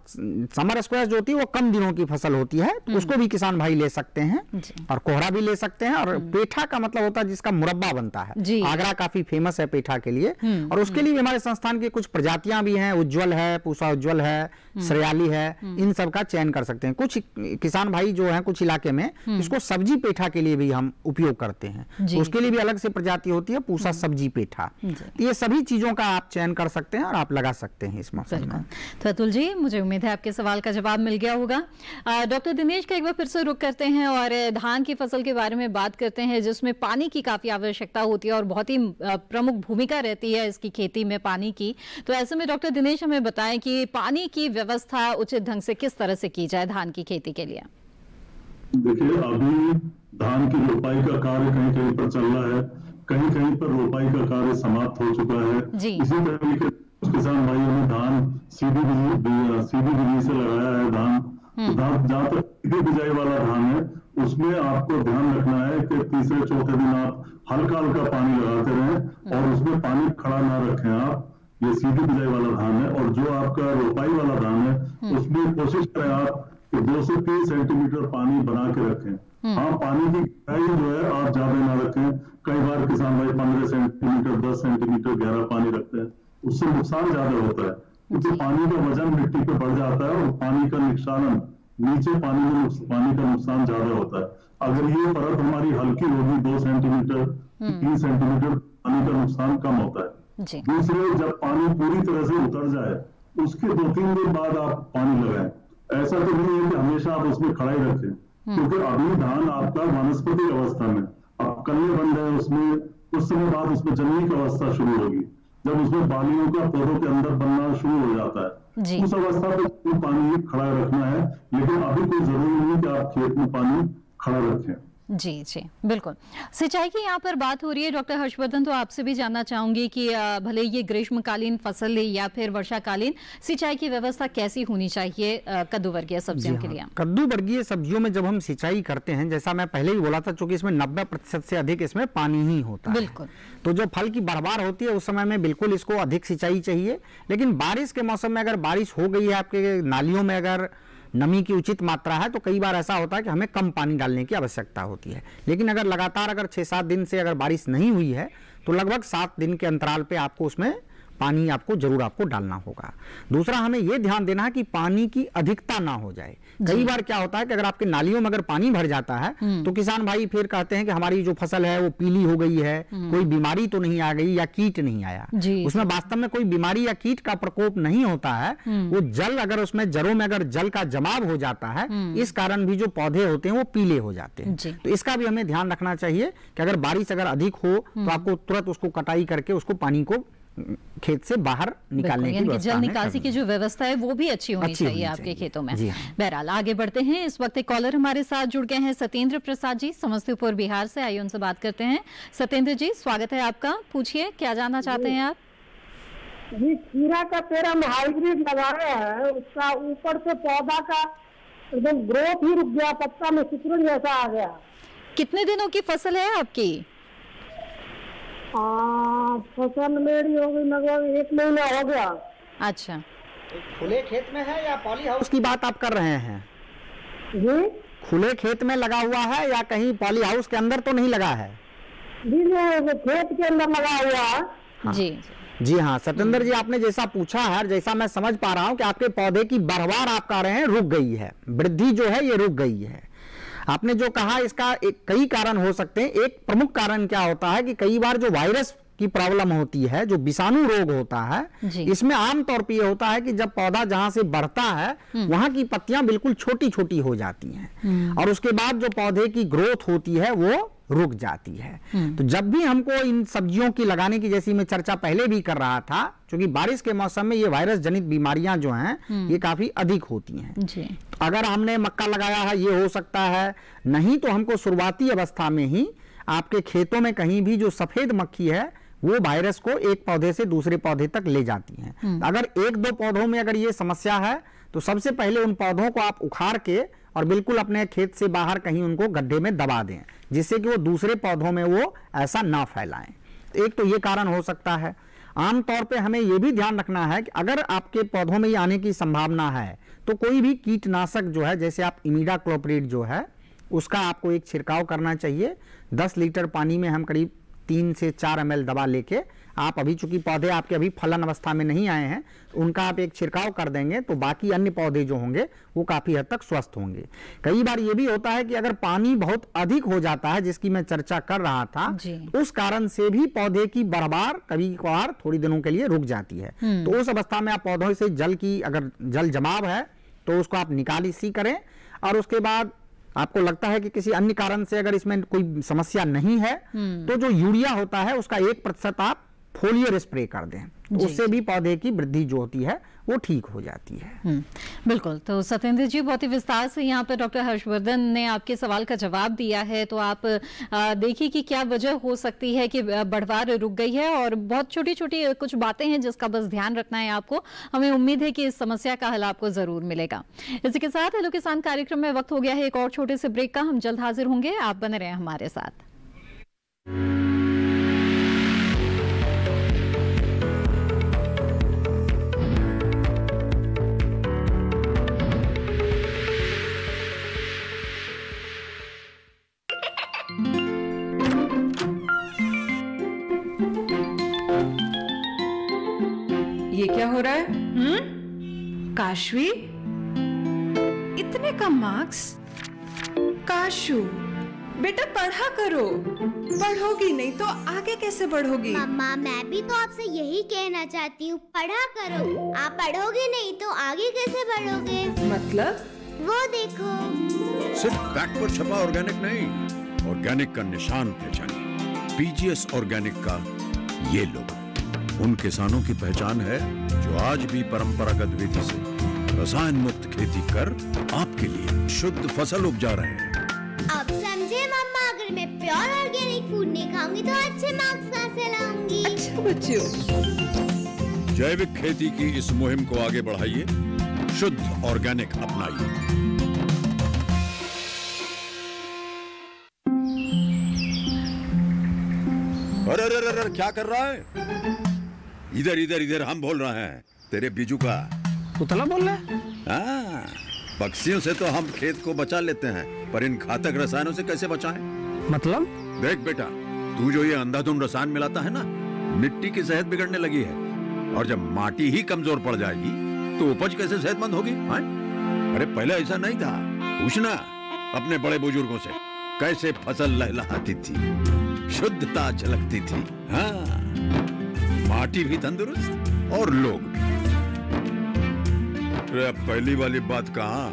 [SPEAKER 3] समर स्क्वायर जो होती है वो कम दिनों की फसल होती है, उसको भी किसान भाई ले सकते हैं और कोहरा भी ले सकते हैं। और पेठा का मतलब होता है जिसका मुरब्बा बनता है। आगरा काफी फेमस है पेठा के लिए, और उसके लिए भी हमारे संस्थान की कुछ प्रजातियां भी हैं। उज्जवल है, पूसा उज्जवल है, श्रेयाली है, इन सब का चयन कर सकते हैं। कुछ किसान भाई जो हैं कुछ इलाके में इसको सब्जी पेठा के लिए भी हम उपयोग करते हैं, तो उसके लिए भी अलग से प्रजाति होती है, पूसा सब्जी पेठा। ये सभी चीजों का आप चयन कर सकते हैं और आप लगा सकते हैं इस मौसम में।
[SPEAKER 2] तो अतुल जी, मुझे उम्मीद है आपके सवाल का जवाब मिल गया होगा। डॉक्टर दिनेश का एक बार फिर से रुख करते हैं और धान की फसल के बारे में बात करते हैं, जिसमें पानी की काफी आवश्यकता होती है और बहुत ही प्रमुख भूमिका रहती है इसकी खेती में पानी की। तो ऐसे में डॉक्टर दिनेश हमें बताएं कि पानी की व्यवस्था उचित ढंग से किस तरह से की जाए धान की खेती के लिए।
[SPEAKER 5] देखिए, अभी धान की रोपाई का कार्य कहीं कहीं पर चल रहा है, कहीं कहीं पर रोपाई का कार्य समाप्त हो चुका है। इसी तरीके किसान भाइयों ने धान सीधी विधि से लगाया है। धान जहाँ तक सीधी बिजाई वाला धान है उसमें आपको ध्यान रखना है कि तीसरे चौथे दिन आप हल्का हल्का पानी लगाते रहें और उसमें पानी खड़ा ना रखें आप। ये सीधी बिजाई वाला धान है। और जो आपका रोपाई वाला धान है उसमें कोशिश करें आप कि 2 से 3 सेंटीमीटर पानी बना के रखें। हाँ, पानी की गहराई जो है आप ज्यादा ना रखें। कई बार किसान भाई 15 सेंटीमीटर 10 सेंटीमीटर गहरा पानी रखते हैं, उससे नुकसान ज्यादा होता है क्योंकि पानी का वजन मिट्टी पे बढ़ जाता है और पानी का निक्षालन नीचे पानी का नुकसान ज्यादा होता है। अगर ये परत हमारी हल्की होगी 2 सेंटीमीटर 3 सेंटीमीटर, पानी का नुकसान कम होता है। दूसरे, जब पानी पूरी तरह से उतर जाए उसके 2-3 दिन बाद आप पानी लगाएं। ऐसा तो नहीं है कि हमेशा आप उसमें खड़ा ही रखें, क्योंकि अभी धान आपका वानस्पतिक अवस्था में, अब कन्ने बन रहे हैं उसमें, कुछ समय बाद उसमें जमीनी की अवस्था शुरू होगी, जब उसमें बालियों का पौधों के अंदर बनना शुरू हो जाता है। उस अवस्था पे पानी खड़ा रखना है, लेकिन अभी कोई जरूरी नहीं कि आप खेत में पानी खड़ा रखें।
[SPEAKER 2] जी जी, बिल्कुल। सिंचाई की यहाँ पर बात हो रही है डॉक्टर हर्षवर्धन, तो आपसे भी जानना चाहूंगी कि भले ये ग्रीष्मकालीन फसल या फिर वर्षाकालीन, सिंचाई की व्यवस्था कैसी होनी चाहिए कद्दू वर्गीय सब्जियों के लिए।
[SPEAKER 3] कद्दू वर्गीय सब्जियों में जब हम सिंचाई करते हैं, जैसा मैं पहले ही बोला था, चूंकि इसमें 90% से अधिक इसमें पानी ही होता है, बिल्कुल। तो जो फल की बढ़वार होती है उस समय में बिल्कुल इसको अधिक सिंचाई चाहिए। लेकिन बारिश के मौसम में अगर बारिश हो गई है, आपके नालियों में अगर नमी की उचित मात्रा है, तो कई बार ऐसा होता है कि हमें कम पानी डालने की आवश्यकता होती है। लेकिन अगर लगातार अगर 6-7 दिन से अगर बारिश नहीं हुई है तो लगभग 7 दिन के अंतराल पे आपको उसमें पानी जरूर आपको डालना होगा। दूसरा, हमें यह ध्यान देना है कि पानी की अधिकता ना हो जाए। कई बार क्या होता है कि अगर आपके नालियों में अगर पानी भर जाता है तो किसान भाई फिर कहते हैं कि हमारी जो फसल है वो पीली हो गई है, कोई बीमारी तो नहीं आ गई या कीट नहीं आया। उसमें वास्तव में कोई बीमारी या कीट का प्रकोप नहीं होता है। वो जल, अगर उसमें जड़ों में अगर जल का जमाव हो जाता है, इस कारण भी जो पौधे होते हैं वो पीले हो जाते हैं। तो इसका भी हमें ध्यान रखना चाहिए कि अगर बारिश अगर अधिक हो तो आपको तुरंत उसको कटाई करके उसको पानी को खेत से बाहर निकालने की व्यवस्था,
[SPEAKER 2] जल निकासी की जो व्यवस्था है वो भी अच्छी होनी चाहिए आपके खेतों में। बहरहाल आगे बढ़ते हैं। इस वक्त एक कॉलर हमारे साथ जुड़ गए हैं, सत्येंद्र प्रसाद जी, समस्तीपुर बिहार से। आइए उनसे बात करते हैं। सत्येंद्र जी, स्वागत है आपका, पूछिए क्या जानना चाहते हैं आप।
[SPEAKER 15] जी, खीरा का पेड़ हम हाइब्रिड लगाया है, उसका ऊपर से पौधा का एकदम ग्रोथ ही रुक गया, पत्ता में सिकुड़न जैसा आ गया।
[SPEAKER 2] कितने दिनों की फसल है आपकी?
[SPEAKER 15] फसल मेरी हो गई लगभग 1 महीना हो गया।
[SPEAKER 2] अच्छा,
[SPEAKER 3] खुले खेत में है या पॉली हाउस की बात आप कर रहे हैं?
[SPEAKER 15] जी,
[SPEAKER 3] खुले खेत में लगा हुआ है या कहीं पॉली हाउस के अंदर तो नहीं लगा है?
[SPEAKER 15] जी, खेत के अंदर लगा हुआ है।
[SPEAKER 3] हाँ। जी हाँ सत्येंद्र जी, आपने जैसा पूछा है, जैसा मैं समझ पा रहा हूँ कि आपके पौधे की बढ़वार आप कह रहे हैं रुक गई है, वृद्धि जो है ये रुक गई है। आपने जो कहा इसका कई कारण हो सकते हैं। एक प्रमुख कारण क्या होता है कि कई बार जो वायरस की प्रॉब्लम होती है, जो विषाणु रोग होता है, इसमें आमतौर पर यह होता है कि जब पौधा जहां से बढ़ता है वहां की पत्तियां बिल्कुल छोटी छोटी हो जाती हैं और उसके बाद जो पौधे की ग्रोथ होती है वो रुक जाती है। तो जब भी हमको इन सब्जियों की लगाने की, जैसी मैं चर्चा पहले भी कर रहा था, क्योंकि बारिश के मौसम में ये वायरस जनित बीमारियां जो हैं ये काफी अधिक होती हैं।
[SPEAKER 2] जी।
[SPEAKER 3] अगर हमने मक्का लगाया है ये हो सकता है, नहीं तो हमको शुरुआती अवस्था में ही आपके खेतों में कहीं भी जो सफेद मक्खी है वो वायरस को एक पौधे से दूसरे पौधे तक ले जाती हैं। अगर एक दो पौधों में अगर ये समस्या है तो सबसे पहले उन पौधों को आप उखाड़ के और बिल्कुल अपने खेत से बाहर कहीं उनको गड्ढे में दबा दें, जिससे कि वो दूसरे पौधों में वो ऐसा ना फैलाएं। एक तो ये कारण हो सकता है। आमतौर पे हमें ये भी ध्यान रखना है कि अगर आपके पौधों में ये आने की संभावना है तो कोई भी कीटनाशक जो है, जैसे आप इमिडाक्लोप्रिड जो है उसका आपको एक छिड़काव करना चाहिए। 10 लीटर पानी में हम करीब 3 से 4 ml दवा लेके, आप अभी चूंकि पौधे आपके अभी फलन अवस्था में नहीं आए हैं, उनका आप एक छिड़काव कर देंगे तो बाकी अन्य पौधे जो होंगे वो काफी हद तक स्वस्थ होंगे। कई बार ये भी होता है कि अगर पानी बहुत अधिक हो जाता है, जिसकी मैं चर्चा कर रहा था, उस कारण से भी पौधे की बढ़वार कभी कभार थोड़ी दिनों के लिए रुक जाती है। तो उस अवस्था में आप पौधों से जल की, अगर जल जमाव है तो उसको आप निकासी करें, और उसके बाद आपको लगता है कि किसी अन्य कारण से अगर इसमें कोई समस्या नहीं है तो जो यूरिया होता है उसका 1% आप फोलियर स्प्रे कर दें, तो उससे भी पौधे की वृद्धि जो होती है वो ठीक हो जाती है।
[SPEAKER 2] बिल्कुल। तो सत्येंद्र जी, बहुत ही विस्तार से यहाँ पर डॉक्टर हर्षवर्धन ने आपके सवाल का जवाब दिया है। तो आप देखिए कि क्या वजह हो सकती है कि बढ़वार रुक गई है, और बहुत छोटी छोटी कुछ बातें हैं जिसका बस ध्यान रखना है आपको। हमें उम्मीद है कि इस समस्या का हल आपको जरूर मिलेगा। इसी के साथ हेलो किसान कार्यक्रम में वक्त हो गया है एक और छोटे से ब्रेक का। हम जल्द हाजिर होंगे, आप बने रहें हमारे साथ।
[SPEAKER 16] ये क्या हो रहा है? काशवी, इतने कम मार्क्स? काशू बेटा पढ़ा करो, पढ़ोगी नहीं तो आगे कैसे बढ़ोगी?
[SPEAKER 17] मम्मा मैं भी तो आपसे यही कहना चाहती हूँ, पढ़ा करो। आप पढ़ोगे नहीं तो आगे कैसे बढ़ोगे?
[SPEAKER 16] मतलब?
[SPEAKER 17] वो देखो,
[SPEAKER 18] सिर्फ बैक पर छपा ऑर्गेनिक नहीं, ऑर्गेनिक का निशान पहचानिए। पीजीएस ऑर्गेनिक का ये लोगो उन किसानों की पहचान है जो आज भी परंपरागत विधि से रसायन मुक्त खेती कर आपके लिए शुद्ध फसल उपजा रहे हैं।
[SPEAKER 17] अब समझे मम्मा, अगर मैं प्योर ऑर्गेनिक फूड नहीं खाऊंगी तो अच्छे मार्क्स कहाँ से लाऊंगी?
[SPEAKER 16] अच्छा बच्चों,
[SPEAKER 18] जैविक खेती की इस मुहिम को आगे बढ़ाइए, शुद्ध ऑर्गेनिक अपनाइए। अरे अरे अरे क्या कर रहा है? इधर इधर इधर, हम बोल रहे हैं तेरे बीजू का।
[SPEAKER 3] उतना बोल रहा है?
[SPEAKER 18] हाँ, पक्षियों से तो हम खेत को बचा लेते हैं, पर इन घातक रसायनों से कैसे बचाएं?
[SPEAKER 3] मतलब?
[SPEAKER 18] देख बेटा, तू जो ये अंधाधुंध रसायन मिलाता है ना, मिट्टी की सेहत बिगड़ने लगी है, और जब माटी ही कमजोर पड़ जाएगी तो उपज कैसे सेहतमंद होगी? अरे पहले ऐसा नहीं था, पूछना अपने बड़े बुजुर्गों से, कैसे फसल लहलहाती थी, शुद्धता झलकती थी। हाँ, माटी भी तंदुरुस्त और लोग भी। पहली वाली बात कहाँ?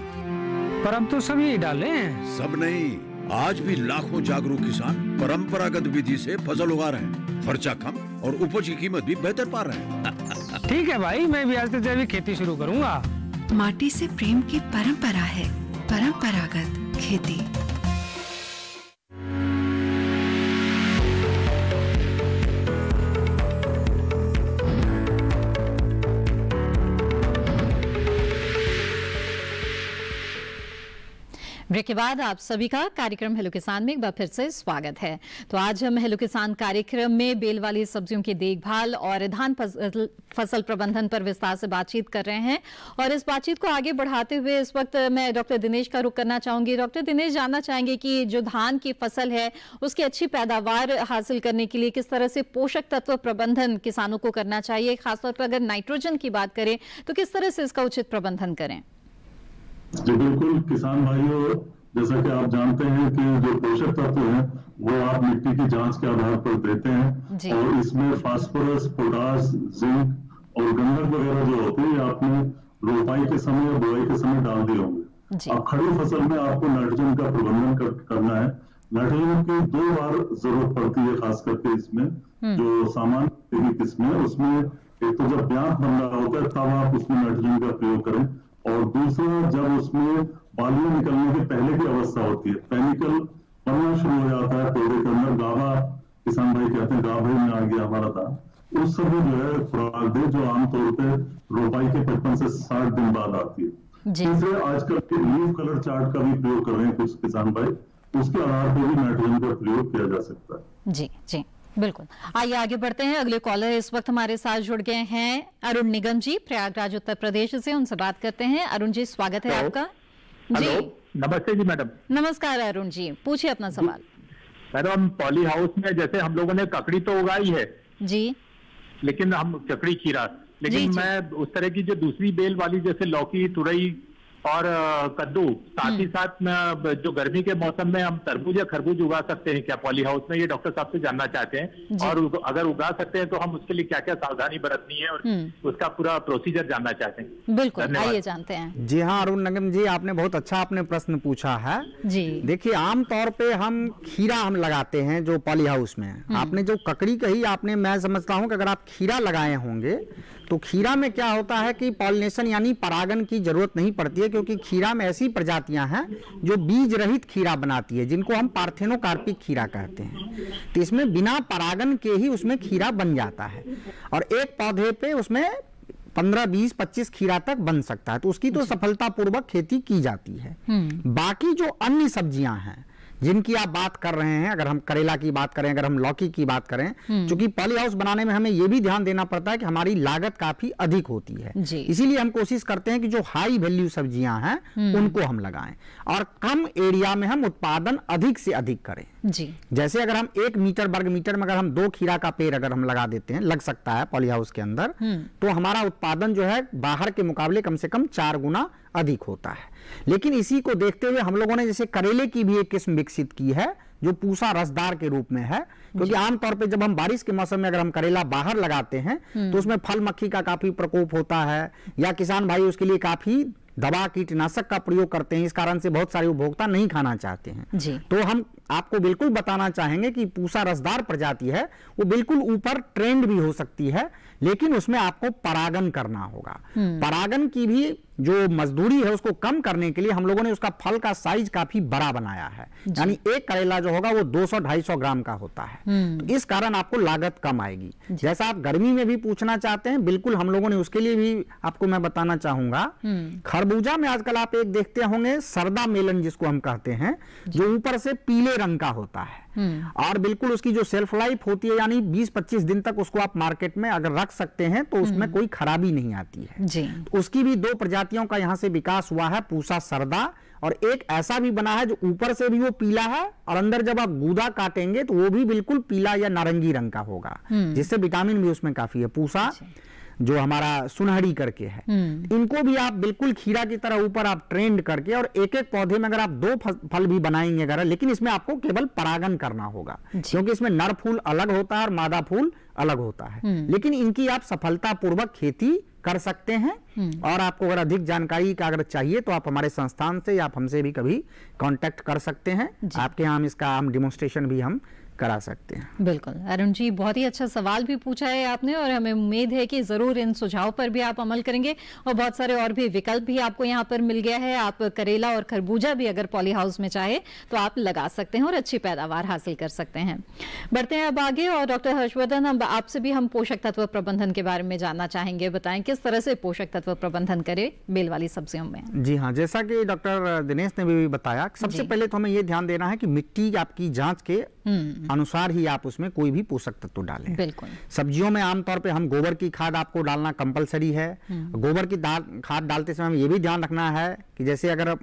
[SPEAKER 3] पर अब तो सभी डाले हैं।
[SPEAKER 18] सब नहीं, आज भी लाखों जागरूक किसान परंपरागत विधि से फसल उगा रहे हैं, खर्चा कम और उपज की कीमत भी बेहतर पा रहे हैं।
[SPEAKER 3] ठीक है भाई, मैं भी आज से जैविक खेती शुरू करूंगा।
[SPEAKER 16] माटी से प्रेम की परंपरा है परंपरागत खेती।
[SPEAKER 2] ब्रेक के बाद आप सभी का कार्यक्रम हेलो किसान में एक बार फिर से स्वागत है। तो आज हम हेलो किसान कार्यक्रम में बेल वाली सब्जियों की देखभाल और धान फसल प्रबंधन पर विस्तार से बातचीत कर रहे हैं, और इस बातचीत को आगे बढ़ाते हुए इस वक्त मैं डॉक्टर दिनेश का रुख करना चाहूंगी। डॉक्टर दिनेश, जानना चाहेंगे कि जो धान की फसल है उसकी अच्छी पैदावार हासिल करने के लिए किस तरह से पोषक तत्व प्रबंधन किसानों को करना चाहिए, खासतौर पर अगर नाइट्रोजन की बात करें तो किस तरह से इसका उचित प्रबंधन करें?
[SPEAKER 5] जी बिल्कुल किसान भाइयों, जैसा कि आप जानते हैं कि जो पोषक तत्व हैं वो आप मिट्टी की जांच के आधार पर देते हैं, और इसमें फास्फोरस, पोटास, जिंक और गंधक वगैरह जो होते हैं आपने रोपाई के समय या बुआई के समय डाल दिए होंगे। अब खड़ी फसल में आपको नाइट्रोजन का प्रबंधन करना है। नाइट्रोजन की 2 बार जरूरत पड़ती है, खास करके इसमें जो सामान्य किस्म है उसमें एक तो जब ब्यात बन रहा होता है तब आप उसमें नाइट्रोजन का प्रयोग करें, और दूसरा जब उसमें बालियां निकलने के पहले की अवस्था होती है, पेनिकल बनना शुरू हो जाता है पौधे के अंदर, गाभा किसान भाई कहते हैं गाभे में आ गया हमारा था, उस समय जो है खुराक दे जो आमतौर पे रोपाई के 55 से 60 दिन बाद आती है। तीसरे आजकल के लीफ कलर चार्ट का भी प्रयोग कर रहे हैं कुछ किसान भाई, उसके आधार पर भी नाइट्रोजन का प्रयोग किया जा सकता है।
[SPEAKER 2] जी जी बिल्कुल। आइए आगे बढ़ते हैं। अगले कॉलर इस वक्त हमारे साथ जुड़ गए हैं अरुण निगम जी, प्रयागराज उत्तर प्रदेश से, उनसे बात करते हैं। अरुण जी स्वागत है आपका। जी
[SPEAKER 19] नमस्ते जी मैडम।
[SPEAKER 2] नमस्कार अरुण जी, पूछिए अपना सवाल।
[SPEAKER 19] मैडम पॉली हाउस में जैसे हम लोगों ने ककड़ी तो उगाई है
[SPEAKER 2] जी,
[SPEAKER 19] लेकिन हम ककड़ी खीरा, लेकिन मैं उस तरह की जो दूसरी बेल वाली जैसे लौकी, तुरई और कद्दू, साथ ही साथ में जो गर्मी के मौसम में हम तरबूज या खरबूज उगा सकते हैं क्या पॉली हाउस में, ये डॉक्टर साहब से जानना चाहते हैं, और अगर उगा सकते हैं तो हम उसके लिए क्या क्या सावधानी बरतनी है और उसका पूरा प्रोसीजर जानना चाहते हैं।
[SPEAKER 2] बिल्कुल, आइए जानते हैं।
[SPEAKER 3] जी हाँ अरुण निगम जी, आपने बहुत अच्छा आपने प्रश्न पूछा है
[SPEAKER 2] जी।
[SPEAKER 3] देखिए आमतौर पे हम खीरा हम लगाते हैं जो पॉली हाउस में, आपने जो ककड़ी कही आपने, मैं समझता हूँ कि अगर आप खीरा लगाए होंगे तो खीरा में क्या होता है कि पॉलिनेशन यानी परागन की जरूरत नहीं पड़ती है, क्योंकि खीरा में ऐसी प्रजातियां हैं जो बीज रहित खीरा बनाती है, जिनको हम पार्थेनोकार्पिक खीरा कहते हैं। तो इसमें बिना परागन के ही उसमें खीरा बन जाता है, और एक पौधे पे उसमें 15, 20, 25 खीरा तक बन सकता है, तो उसकी तो सफलतापूर्वक खेती की जाती है। बाकी जो अन्य सब्जियां हैं जिनकी आप बात कर रहे हैं, अगर हम करेला की बात करें, अगर हम लौकी की बात करें, क्योंकि पॉली हाउस बनाने में हमें यह भी ध्यान देना पड़ता है कि हमारी लागत काफी अधिक होती है, इसीलिए हम कोशिश करते हैं कि जो हाई वैल्यू सब्जियां हैं उनको हम लगाएं और कम एरिया में हम उत्पादन अधिक से अधिक करें।
[SPEAKER 2] जी।
[SPEAKER 3] जैसे अगर हम 1 मीटर वर्ग मीटर में अगर हम 2 खीरा का पेड़ अगर हम लगा देते हैं, लग सकता है पॉली हाउस के अंदर, तो हमारा उत्पादन जो है बाहर के मुकाबले कम से कम 4 गुना अधिक होता है। लेकिन इसी को देखते हुए हम लोगों ने जैसे करेले की भी एक किस्म विकसित की है जो पूसा रसदार के रूप में है, क्योंकि आमतौर पे जब हम बारिश के मौसम में अगर हम करेला बाहर लगाते हैं तो उसमें फल मक्खी का काफी प्रकोप होता है, या किसान भाई उसके लिए काफी दवा कीटनाशक का प्रयोग करते हैं, इस कारण से बहुत सारे उपभोक्ता नहीं खाना चाहते हैं। तो हम आपको बिल्कुल बताना चाहेंगे कि पूसा रसदार प्रजाति है, वो बिल्कुल ऊपर ट्रेंड भी हो सकती है, लेकिन उसमें आपको परागन करना होगा। परागन की भी जो मजदूरी है उसको कम करने के लिए हम लोगों ने उसका फल का साइज काफी बड़ा बनाया है, यानी एक करेला जो होगा वो 200-250 ग्राम का होता है, तो इस कारण आपको लागत कम आएगी। जैसा आप गर्मी में भी पूछना चाहते हैं, बिल्कुल हम लोगों ने उसके लिए भी आपको मैं बताना चाहूंगा। खरबूजा में आजकल आप एक देखते होंगे सरदा मेलन जिसको हम कहते हैं, जो ऊपर से पीले रंग का होता है और बिल्कुल उसकी जो शेल्फ लाइफ होती है यानी 20-25 दिन तक उसको आप मार्केट में अगर रख सकते हैं तो उसमें कोई खराबी नहीं आती है
[SPEAKER 2] जी।
[SPEAKER 3] उसकी भी 2 प्रजातियों का यहाँ से विकास हुआ है, पूसा सरदा, और एक ऐसा भी बना है जो ऊपर से भी वो पीला है और अंदर जब आप गूदा काटेंगे तो वो भी बिल्कुल पीला या नारंगी रंग का होगा, जिससे विटामिन भी उसमें काफी है। पूसा जो हमारा सुनहरी करके है, इनको भी आप बिल्कुल खीरा की तरह ऊपर आप ट्रेंड करके और एक एक पौधे में अगर आप 2 फल भी बनाएंगे अगर, लेकिन इसमें आपको केवल परागन करना होगा, क्योंकि इसमें नर फूल अलग होता है और मादा फूल अलग होता है, लेकिन इनकी आप सफलतापूर्वक खेती कर सकते हैं। और आपको अगर अधिक जानकारी का अगर चाहिए तो आप हमारे संस्थान से या आप हमसे भी कभी कांटेक्ट कर सकते हैं, आपके यहाँ इसका हम डिमोन्स्ट्रेशन भी हम करा सकते हैं।
[SPEAKER 2] बिल्कुल अरुण जी, बहुत ही अच्छा सवाल भी पूछा है आपने और हमें उम्मीद है कि जरूर इन सुझाव पर भी आप अमल करेंगे और बहुत सारे और भी विकल्प भी आपको यहाँ पर मिल गया है। आप करेला और खरबूजा भी अगर पॉली हाउस में चाहे तो आप लगा सकते हैं और अच्छी पैदावार हासिल कर सकते हैं। बढ़ते हैं अब आगे और डॉक्टर हर्षवर्धन, अब आपसे भी हम पोषक तत्व प्रबंधन के बारे में जानना चाहेंगे। बताएं किस तरह से पोषक तत्व प्रबंधन करें बेल वाली सब्जियों में।
[SPEAKER 3] जी हाँ, जैसा कि डॉक्टर दिनेश ने भी बताया, सबसे पहले तो हमें ये ध्यान देना है कि मिट्टी आपकी जांच के अनुसार ही आप उसमें कोई भी पोषक तत्व डालें।
[SPEAKER 2] बिल्कुल।
[SPEAKER 3] सब्जियों में आमतौर पे हम गोबर की खाद आपको डालना कंपलसरी है। गोबर की खाद डालते समय हमें ये भी ध्यान रखना है कि जैसे अगर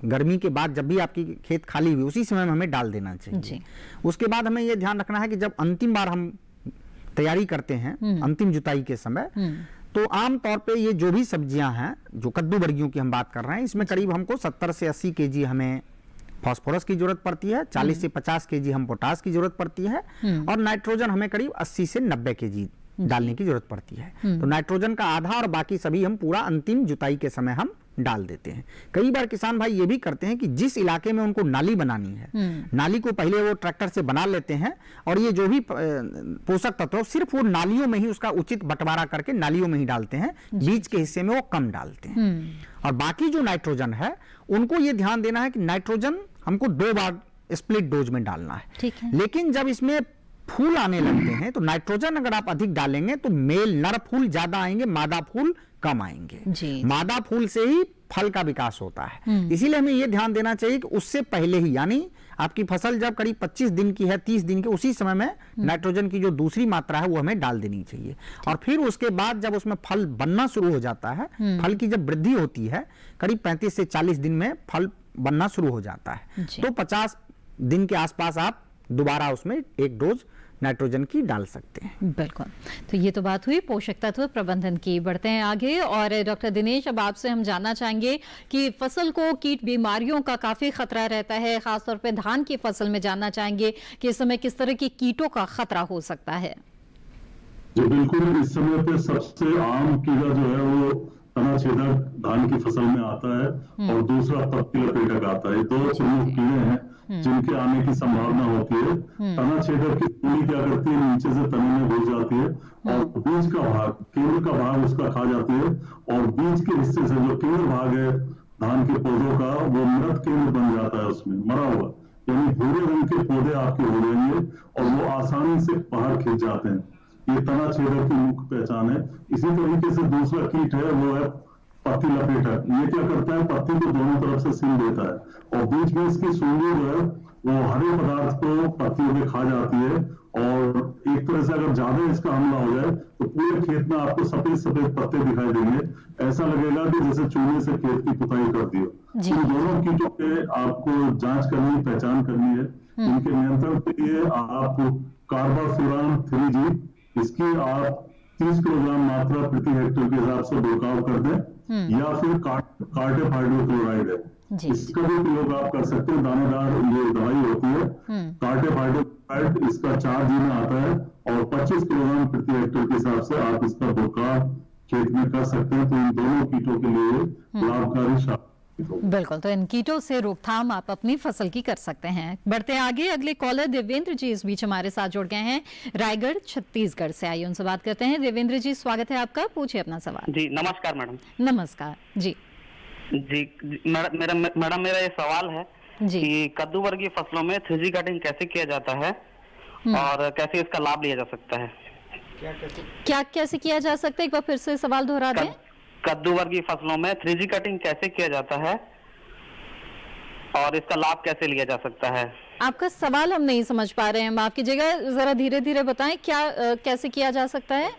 [SPEAKER 3] गर्मी के बाद जब भी आपकी खेत खाली हुई उसी समय में हमें डाल देना चाहिए। उसके बाद हमें ये ध्यान रखना है कि जब अंतिम बार हम तैयारी करते हैं, अंतिम जुताई के समय, तो आमतौर पे ये जो भी सब्जियां हैं, जो कद्दू वर्गियों की हम बात कर रहे हैं, इसमें करीब हमको 70 से 80 केजी हमें फास्फोरस की जरूरत पड़ती है, 40 से 50 केजी हम पोटास की जरूरत पड़ती है और नाइट्रोजन हमें करीब 80 से 90 केजी डालने की जरूरत पड़ती है। तो नाइट्रोजन का आधा और बाकी सभी हम पूरा अंतिम जुताई के समय हम डाल देते हैं। कई बार किसान भाई ये भी करते हैं कि जिस इलाके में उनको नाली बनानी है, नाली को पहले वो ट्रैक्टर से बना लेते हैं और ये जो भी पोषक तत्व सिर्फ वो नालियों में ही उसका उचित बंटवारा करके नालियों में ही डालते हैं, बीच के हिस्से में वो कम डालते हैं। और बाकी जो नाइट्रोजन है उनको ये ध्यान देना है कि नाइट्रोजन हमको 2 बार स्प्लिट डोज में डालना है। लेकिन जब इसमें फूल आने लगते हैं तो नाइट्रोजन अगर आप अधिक डालेंगे तो मेल नर फूल ज्यादा आएंगे, मादा फूल कम आएंगे। मादा फूल से ही फल का विकास होता है। इसीलिए हमें यह ध्यान देना चाहिए कि उससे पहले ही, यानी आपकी फसल जब करीब 25 दिन की है, 30 दिन की, उसी समय में नाइट्रोजन की जो दूसरी मात्रा है वो हमें डाल देनी चाहिए। और फिर उसके बाद जब उसमें फल बनना शुरू हो जाता है, फल की जब वृद्धि होती है करीब 35 से 40 दिन में फल बनना शुरू हो जाता है, तो 50 दिन के आसपास आप दोबारा उसमें 1 डोज नाइट्रोजन की डाल सकते हैं।
[SPEAKER 2] बिल्कुल। तो ये तो बात हुई पोषक तत्व प्रबंधन की। बढ़ते हैं आगे और डॉक्टर दिनेश, अब आपसे हम जानना चाहेंगे कि फसल को कीट बीमारियों का काफी खतरा रहता है, खासतौर पे धान की फसल में जानना चाहेंगे कि इस समय किस तरह की कीटों का खतरा हो सकता है।
[SPEAKER 5] जी बिल्कुल, इस समय पे सबसे आम कीड़ा जो है वो तना छेदक धान की फसल में आता है और दूसरा पत्ती लपेटक आता है। 2 प्रमुख कीड़े हैं जिनके आने की संभावना होती है। तना छेदक की सूली क्या करती है, नीचे से तने में घुस जाती है और बीज का भाग, केंद्र का भाग उसका खा जाती है और बीज के हिस्से से जो केंद्र भाग है धान के पौधों का वो मृत केंद्र बन जाता है, उसमें मरा हुआ, यानी भूरे रंग के पौधे आपके हो जाएंगे और वो आसानी से बाहर खिंच जाते हैं। ये तना छेदक की मुख्य पहचान है। इसी तरीके से दूसरा कीट है वो है पत्ती लपेटक। ये क्या करता है, पत्ती को दोनों तरफ से सिल देता है और बीच में इसकी सूंडी जो है वो हरे पदार्थ को पत्तियों में खा जाती है और एक तरह से अगर ज्यादा इसका हमला हो जाए तो पूरे खेत में आपको सफेद सफेद पत्ते दिखाई देंगे। ऐसा लगेगा कि जैसे चूने से खेत की पुताई करती हो। इन दोनों कीटों के आपको जांच करनी, पहचान करनी है। इनके नियंत्रण के लिए आप कार्बाफ्यूरान 3G इसकी आप 30 किलोग्राम मात्रा प्रति हेक्टेयर के हिसाब से छिड़काव कर दें या फिर कार्टेप हाइड्रोक्लोराइड है, इसका भी प्रयोग आप कर सकते हैं। दानेदार ये दवाई होती है कार्टेप हाइड्रोक्लोराइड, इसका 4G में आता है और 25 किलोग्राम प्रति हेक्टेयर के हिसाब से आप इसका छिड़काव खेत में कर सकते हैं। तो इन दोनों कीटों के लिए लाभकारी।
[SPEAKER 2] बिल्कुल, तो इन कीटों से रोकथाम आप अपनी फसल की कर सकते हैं। बढ़ते हैं आगे, अगले कॉलर देवेंद्र जी इस बीच हमारे साथ जुड़ गए हैं, रायगढ़ छत्तीसगढ़ से। आइए उनसे बात करते हैं। देवेंद्र जी स्वागत है आपका, पूछिए अपना सवाल।
[SPEAKER 20] जी नमस्कार मैडम।
[SPEAKER 2] नमस्कार जी।
[SPEAKER 20] मैडम मेरा ये सवाल है कि कद्दू वर्गीय फसलों में 3G कटिंग कैसे किया जाता है और कैसे इसका लाभ लिया जा सकता है?
[SPEAKER 2] क्या कैसे किया जा सकता है, एक बार फिर से सवाल दोहरा दें।
[SPEAKER 20] कद्दू वर्गीय फसलों में 3G कटिंग कैसे किया जाता है और इसका लाभ कैसे लिया जा सकता है?
[SPEAKER 2] आपका सवाल हम नहीं समझ पा रहे हैं, माफ कीजिएगा, जरा धीरे धीरे बताएं। क्या कैसे किया जा सकता है?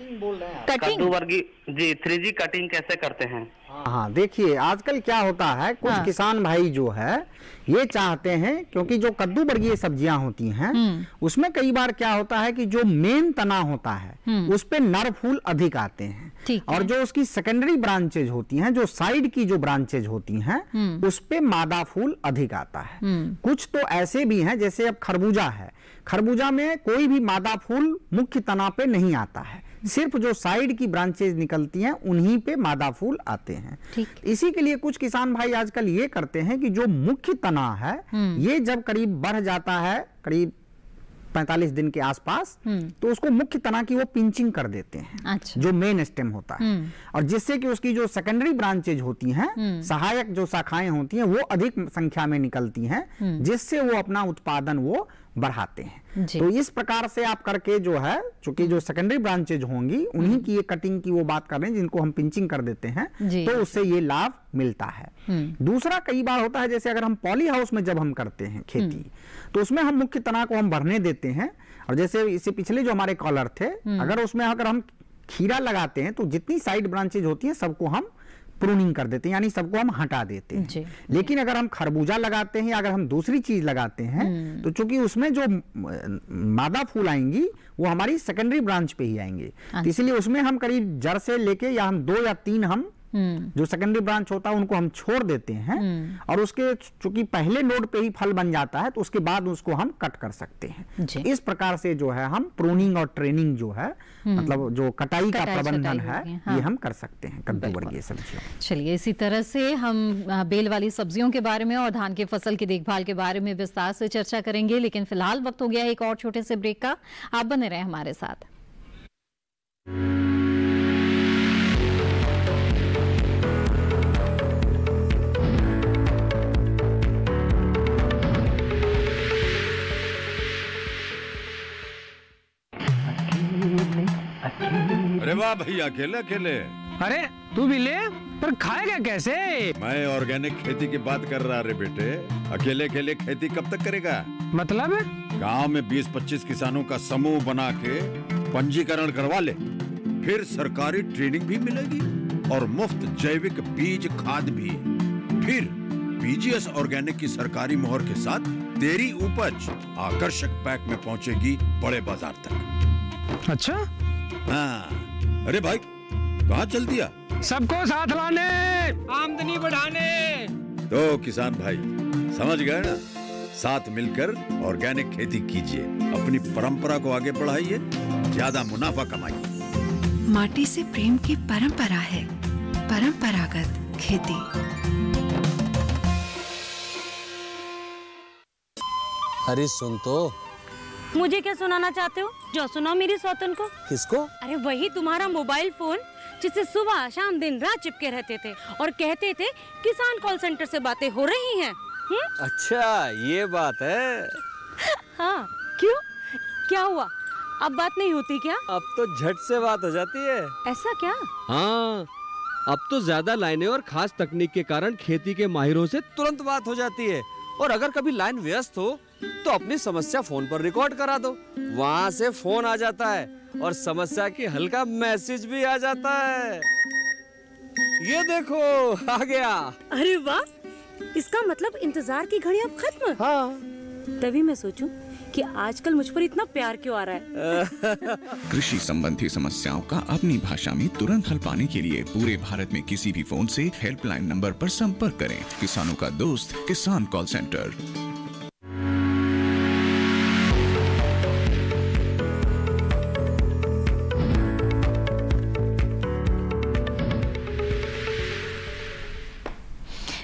[SPEAKER 20] कद्दू वर्गीय जी 3G कटिंग कैसे करते हैं?
[SPEAKER 3] हाँ देखिए, आजकल क्या होता है, कुछ किसान भाई जो है ये चाहते हैं, क्योंकि जो कद्दू वर्गीय सब्जियां होती हैं उसमें कई बार क्या होता है कि जो मेन तना होता है उस पे नर फूल अधिक आते हैं और जो उसकी सेकेंडरी ब्रांचेज होती हैं, जो साइड की जो ब्रांचेज होती हैं उस पे मादा फूल अधिक आता है। कुछ तो ऐसे भी हैं, जैसे अब खरबूजा है, खरबूजा में कोई भी मादा फूल मुख्य तना पे नहीं आता है, सिर्फ जो साइड की ब्रांचेज निकलती हैं उन्हीं पे मादा फूल आते हैं। इसी के लिए कुछ किसान भाई आजकल ये करते हैं कि जो मुख्य तना है ये जब करीब बढ़ जाता है करीब 45 दिन के आसपास, तो उसको मुख्य तना की वो पिंचिंग कर देते हैं। अच्छा। जो मेन स्टेम होता है, और जिससे कि उसकी जो सेकेंडरी ब्रांचेज होती हैं, सहायक जो शाखाएं होती हैं वो अधिक संख्या में निकलती हैं, जिससे वो अपना उत्पादन वो बढ़ाते हैं। तो इस प्रकार से आप करके जो है, चूंकि जो सेकेंडरी ब्रांचेज होंगी उन्हीं की ये कटिंग की वो बात कर रहे हैं, जिनको हम पिंचिंग कर देते हैं, तो उससे ये लाभ मिलता है। दूसरा कई बार होता है, जैसे अगर हम पॉली हाउस में जब हम करते हैं खेती, तो उसमें हम मुख्य तना को हम बढ़ने देते हैं, और जैसे इससे पिछले जो हमारे कॉलर थे, अगर उसमें अगर हम खीरा लगाते हैं तो जितनी साइड ब्रांचेज होती है सबको हम प्रूनिंग कर देते हैं, यानी सबको हम हटा देते हैं। लेकिन अगर हम खरबूजा लगाते हैं या अगर हम दूसरी चीज लगाते हैं, तो चूंकि उसमें जो मादा फूल आएंगी वो हमारी सेकेंडरी ब्रांच पे ही आएंगे, तो इसलिए उसमें हम करीब जड़ से लेके या हम 2 या 3 हम जो सेकेंडरी ब्रांच होता है उनको हम छोड़ देते हैं और उसके चूंकि पहले नोड पे ही फल बन जाता है तो उसके बाद उसको हम कट कर सकते हैं। इस प्रकार से जो है हम प्रूनिंग और ट्रेनिंग जो है मतलब जो कटाई का प्रबंधन है ये हम कर सकते हैं कद्दू वर्गीय सब्जियों।
[SPEAKER 2] चलिए इसी तरह से हम बेल वाली सब्जियों के बारे में और धान की फसल की देखभाल के बारे में विस्तार से चर्चा करेंगे, लेकिन फिलहाल वक्त हो गया एक और छोटे से ब्रेक का। आप बने रहे हमारे साथ।
[SPEAKER 18] अरे वाह भैया, अकेले अकेले।
[SPEAKER 21] अरे तू भी ले, पर खाएगा कैसे?
[SPEAKER 18] मैं ऑर्गेनिक खेती की बात कर रहा रे बेटे। अकेले अकेले खेती कब तक करेगा?
[SPEAKER 21] मतलब
[SPEAKER 18] गांव में 20-25 किसानों का समूह बना के पंजीकरण करवा ले, फिर सरकारी ट्रेनिंग भी मिलेगी और मुफ्त जैविक बीज खाद भी। फिर बीजीएस ऑर्गेनिक की सरकारी मोहर के साथ तेरी उपज आकर्षक पैक में पहुंचेगी बड़े बाजार तक।
[SPEAKER 21] अच्छा
[SPEAKER 18] हाँ। अरे भाई कहाँ चल दिया?
[SPEAKER 21] सबको साथ लाने, आमदनी बढ़ाने।
[SPEAKER 18] तो किसान भाई समझ गए ना, साथ मिलकर ऑर्गेनिक खेती कीजिए, अपनी परंपरा को आगे बढ़ाइए, ज्यादा मुनाफा कमाइए।
[SPEAKER 16] माटी से प्रेम की परंपरा है, परंपरागत खेती।
[SPEAKER 11] अरे सुन तो।
[SPEAKER 22] मुझे क्या सुनाना चाहते हो? जो सुनाओ मेरी सौतन को।
[SPEAKER 11] किसको?
[SPEAKER 22] अरे वही तुम्हारा मोबाइल फोन जिससे सुबह शाम दिन रात चिपके रहते थे और कहते थे किसान कॉल सेंटर से बातें हो रही हैं।
[SPEAKER 11] अच्छा ये बात है।
[SPEAKER 22] हाँ क्यों, क्या हुआ? अब बात नहीं होती क्या?
[SPEAKER 11] अब तो झट से बात हो जाती है।
[SPEAKER 22] ऐसा क्या?
[SPEAKER 11] हाँ, अब तो ज्यादा लाइनें और खास तकनीक के कारण खेती के माहिरों से तुरंत बात हो जाती है। और अगर कभी लाइन व्यस्त हो तो अपनी समस्या फोन पर रिकॉर्ड करा दो, वहाँ से फोन आ जाता है और समस्या की हल का मैसेज भी आ जाता है। ये देखो आ गया।
[SPEAKER 22] अरे वाह, इसका मतलब इंतजार की घड़ी अब खत्म।
[SPEAKER 11] हाँ।
[SPEAKER 22] तभी मैं सोचूं कि आजकल मुझ पर इतना प्यार क्यों आ रहा है।
[SPEAKER 23] कृषि संबंधी समस्याओं का अपनी भाषा में तुरंत हल पाने के लिए पूरे भारत में किसी भी फोन से हेल्पलाइन नंबर पर संपर्क करें। किसानों का दोस्त किसान कॉल सेंटर।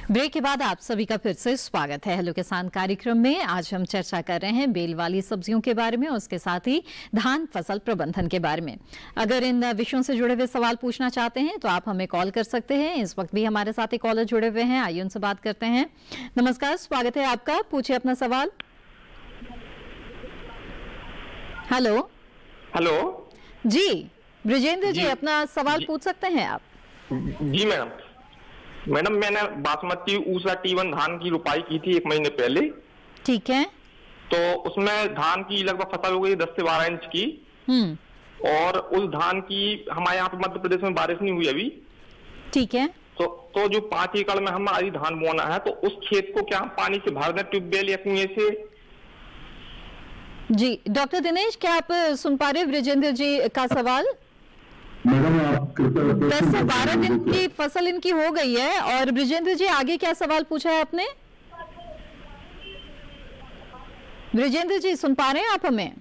[SPEAKER 2] ब्रेक के बाद आप सभी का फिर से स्वागत है हेलो किसान कार्यक्रम में। आज हम चर्चा कर रहे हैं बेल वाली सब्जियों के बारे में और उसके साथ ही धान फसल प्रबंधन के बारे में। अगर इन विषयों से जुड़े हुए सवाल पूछना चाहते हैं तो आप हमें कॉल कर सकते हैं। इस वक्त भी हमारे साथ एक कॉलर जुड़े हुए हैं, आइए उनसे बात करते हैं। नमस्कार, स्वागत है आपका, पूछिए अपना सवाल। हेलो
[SPEAKER 24] हेलो
[SPEAKER 2] जी ब्रिजेंद्र जी, अपना सवाल पूछ सकते हैं आप।
[SPEAKER 24] जी मैडम, मैंने बासमती ऊषा T1 धान की रुपाई की थी 1 महीने पहले।
[SPEAKER 2] ठीक है।
[SPEAKER 24] तो उसमें धान की लगभग फसल हो गई 10 से 12 इंच की। और उस धान की हमारे यहाँ पे मध्य प्रदेश में बारिश नहीं हुई अभी।
[SPEAKER 2] ठीक है।
[SPEAKER 24] तो जो 5 एकड़ में हमारी धान बोना है, तो उस खेत को क्या हम पानी से भर दें ट्यूबवेल या कुएं से?
[SPEAKER 2] जी डॉक्टर दिनेश, क्या आप सुन पा रहे ब्रिजेंद्र जी का सवाल?
[SPEAKER 5] मैडम आप
[SPEAKER 2] 10 से 12 दिन की फसल इनकी हो गई है। और ब्रिजेंद्र जी आगे क्या सवाल पूछा है आपने? ब्रिजेंद्र जी सुन पा रहे हैं आप हमें?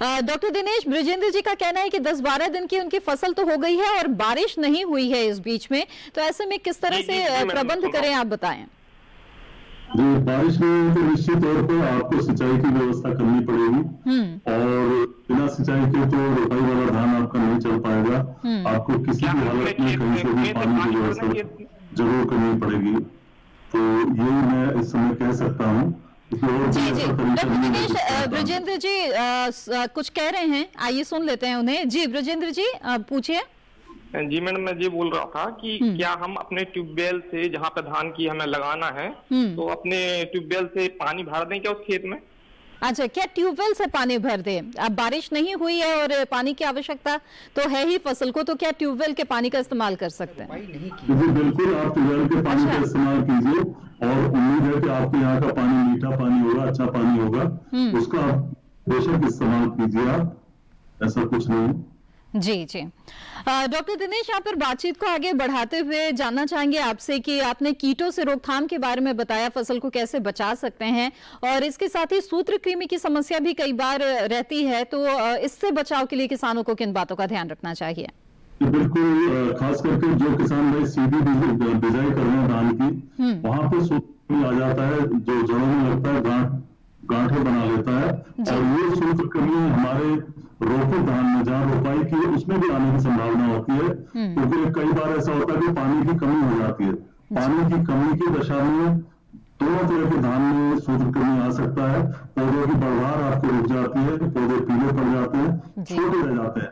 [SPEAKER 2] डॉक्टर दिनेश, ब्रिजेंद्र जी का कहना है कि 10-12 दिन की उनकी फसल तो हो गई है और बारिश नहीं हुई है इस बीच में, तो ऐसे में किस तरह से प्रबंध करें, आप बताएं।
[SPEAKER 5] जी, बारिश में तो निश्चित तौर पर आपको सिंचाई की व्यवस्था करनी पड़ेगी और बिना सिंचाई के तो रोपाई वाला धान आपका नहीं चल पाएगा। आपको किसी भी हालत में कहीं से भी पानी की व्यवस्था जरूर करनी पड़ेगी। तो ये मैं इस समय कह सकता हूँ।
[SPEAKER 2] जी जी डॉक्टर दिनेश, ब्रिजेंद्र जी कुछ कह रहे हैं, आइए सुन लेते हैं उन्हें। जी ब्रिजेंद्र जी पूछिए।
[SPEAKER 24] जी मैडम, मैं ये बोल रहा था कि क्या हम अपने ट्यूबवेल से, जहाँ पे धान की हमें लगाना है, तो अपने ट्यूबवेल से पानी भर दें क्या उस खेत में?
[SPEAKER 2] अच्छा, क्या ट्यूबवेल से पानी भर दें? अब बारिश नहीं हुई है और पानी की आवश्यकता तो है ही फसल को, तो क्या ट्यूबवेल के पानी का इस्तेमाल कर सकते हैं?
[SPEAKER 5] जी बिल्कुल, आप ट्यूबवेल के पानी का इस्तेमाल कीजिए और उम्मीद है कि आपके यहाँ का पानी मीठा पानी होगा, अच्छा पानी होगा, उसका बेशक इस्तेमाल कीजिए आप, ऐसा कुछ नहीं।
[SPEAKER 2] जी जी। डॉक्टर दिनेश, यहाँ पर बातचीत को आगे बढ़ाते हुए जानना चाहेंगे आपसे कि आपने कीटों से रोकथाम के बारे में बताया, फसल को कैसे बचा सकते हैं, और इसके साथ ही सूत्रकृमि की समस्या भी कई बार रहती है, तो इससे बचाव के लिए किसानों को किन बातों का ध्यान रखना चाहिए?
[SPEAKER 5] बिल्कुल, खास करके जो किसान भाई सीधी बिजाई कर रहे हैं धान की, वहां पे सूत्रकृमि आ जाता है, जो जड़ों में लगता है, गांठें बना लेता है, और ये सूत्रकृमि हमारे रोपे धान में जहाँ रोपाई की है उसमें भी आने की संभावना होती है, क्योंकि कई बार ऐसा होता है कि पानी की कमी हो जाती है। पानी की कमी की दशा में दोनों तरह के धान में सूत्रकृमि आ सकता है। पौधों की बढ़वार आपको रुक जाती है, पौधे पीले पड़ जाते हैं, छोटे रह जाते हैं,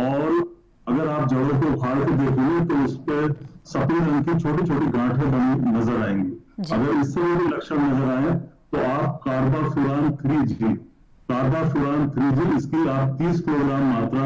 [SPEAKER 5] और अगर आप जड़ों को उखाड़ के देखेंगे तो उस पर सफेद रंग की छोटी छोटी गांठें बनी नजर आएंगी। अगर इससे भी लक्षण नजर आए तो आप कार्बाफ्यूरान 3G इसकी आप 30 किलोग्राम मात्रा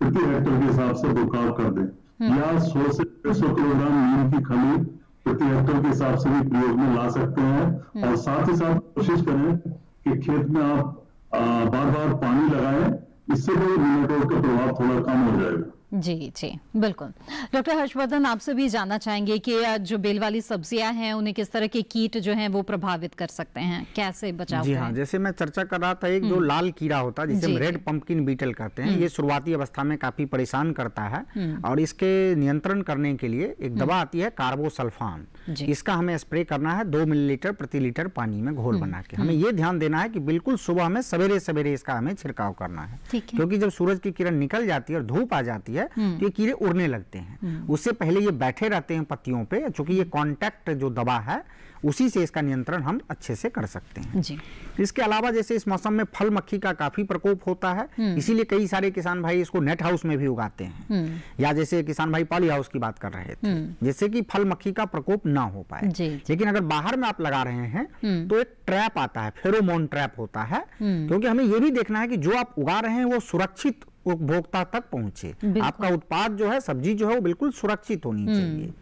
[SPEAKER 5] प्रति हेक्टेयर के हिसाब से छिड़काव कर दें, या 100 से 150 किलोग्राम नीम की खली प्रति हेक्टेयर के हिसाब से भी प्रयोग में ला सकते हैं। और साथ ही साथ कोशिश करें कि खेत में आप बार बार पानी लगाएं, इससे भी निमेटोड का प्रभाव थोड़ा कम हो जाएगा।
[SPEAKER 2] जी जी बिल्कुल। डॉक्टर हर्षवर्धन, आपसे भी जानना चाहेंगे कि जो बेल वाली सब्जियां हैं उन्हें किस तरह के कीट जो हैं वो प्रभावित कर सकते हैं, कैसे बचाव
[SPEAKER 3] जी हाँ, जैसे मैं चर्चा कर रहा था, एक जो लाल कीड़ा होता है जिसे हम रेड पंपकिन बीटल कहते हैं, ये शुरुआती अवस्था में काफी परेशान करता है, और इसके नियंत्रण करने के लिए एक दवा आती है कार्बोसल्फान। इसका हमें स्प्रे करना है 2 मिलीलीटर प्रति लीटर पानी में घोल बना के। हमें ये ध्यान देना है कि बिल्कुल सुबह में सवेरे सवेरे इसका हमें छिड़काव करना है, क्योंकि जब सूरज की किरण निकल जाती है और धूप आ जाती है तो ये कीड़े उड़ने लगते हैं। उससे पहले ये बैठे रहते हैं पत्तियों पे, चूंकि ये कांटेक्ट जो दवा है उसी से इसका नियंत्रण हम अच्छे से कर सकते हैं जी। इसके अलावा जैसे इस मौसम में फल मक्खी का काफी प्रकोप होता है, इसीलिए कई सारे किसान भाई इसको नेट हाउस में भी उगाते हैं, या जैसे किसान भाई पॉली हाउस की बात कर रहे थे, जिससे कि फल मक्खी का प्रकोप ना हो पाए। लेकिन अगर बाहर में आप लगा रहे हैं तो एक ट्रैप आता है, फेरोमोन ट्रैप होता है, क्योंकि हमें ये भी देखना है कि जो आप उगा रहे हैं वो सुरक्षित उपभोक्ता तक पहुंचे। आपका उत्पाद जो है, सब्जी जो है, वो बिल्कुल सुरक्षित होनी चाहिए।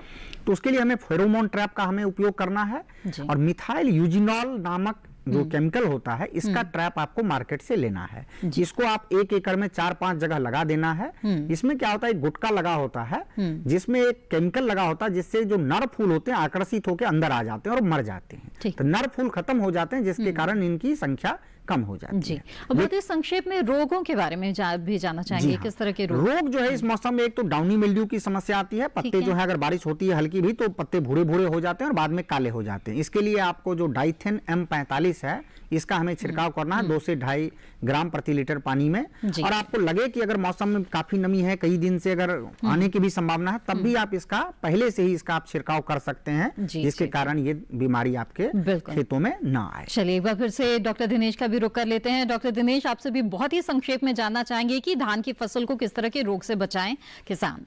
[SPEAKER 3] तो उसके लिए हमें फेरोमोन ट्रैप का हमें उपयोग करना है, और मिथाइल यूजिनॉल नामक जो केमिकल होता है, इसका ट्रैप आपको मार्केट से लेना है। इसको आप 1 एकड़ में 4-5 जगह लगा देना है। इसमें क्या होता है, एक गुटका लगा होता है जिसमें एक केमिकल लगा होता है, जिससे जो नर फूल होते हैं आकर्षित होकर अंदर आ जाते हैं और मर जाते हैं। तो नर फूल खत्म हो जाते हैं, जिसके कारण इनकी संख्या कम हो जाती है।
[SPEAKER 2] और बहुत ही संक्षेप में रोगों के बारे में भी जानना चाहेंगे, किस तरह के रोग
[SPEAKER 3] जो है इस मौसम में, एक तो डाउनी मिल्ड्यू की समस्या आती है। पत्ते जो है, अगर बारिश होती है हल्की भी, तो पत्ते भूरे भूरे हो जाते हैं और बाद में काले हो जाते हैं। इसके लिए आपको जो डाइथेन M45 है, इसका हमें छिड़काव करना है 2 से 2.5 ग्राम प्रति लीटर पानी में। और आपको लगे कि अगर मौसम में काफी नमी है, कई दिन से अगर आने की भी संभावना है, तब भी आप इसका पहले से ही इसका आप छिड़काव कर सकते हैं, जिसके कारण ये बीमारी आपके खेतों में ना आए।
[SPEAKER 2] चलिए एक बार फिर से डॉक्टर दिनेश का भी रुख कर लेते हैं। डॉक्टर दिनेश, आपसे भी बहुत ही संक्षेप में जानना चाहेंगे कि धान की फसल को किस तरह के रोग से बचाएं किसान।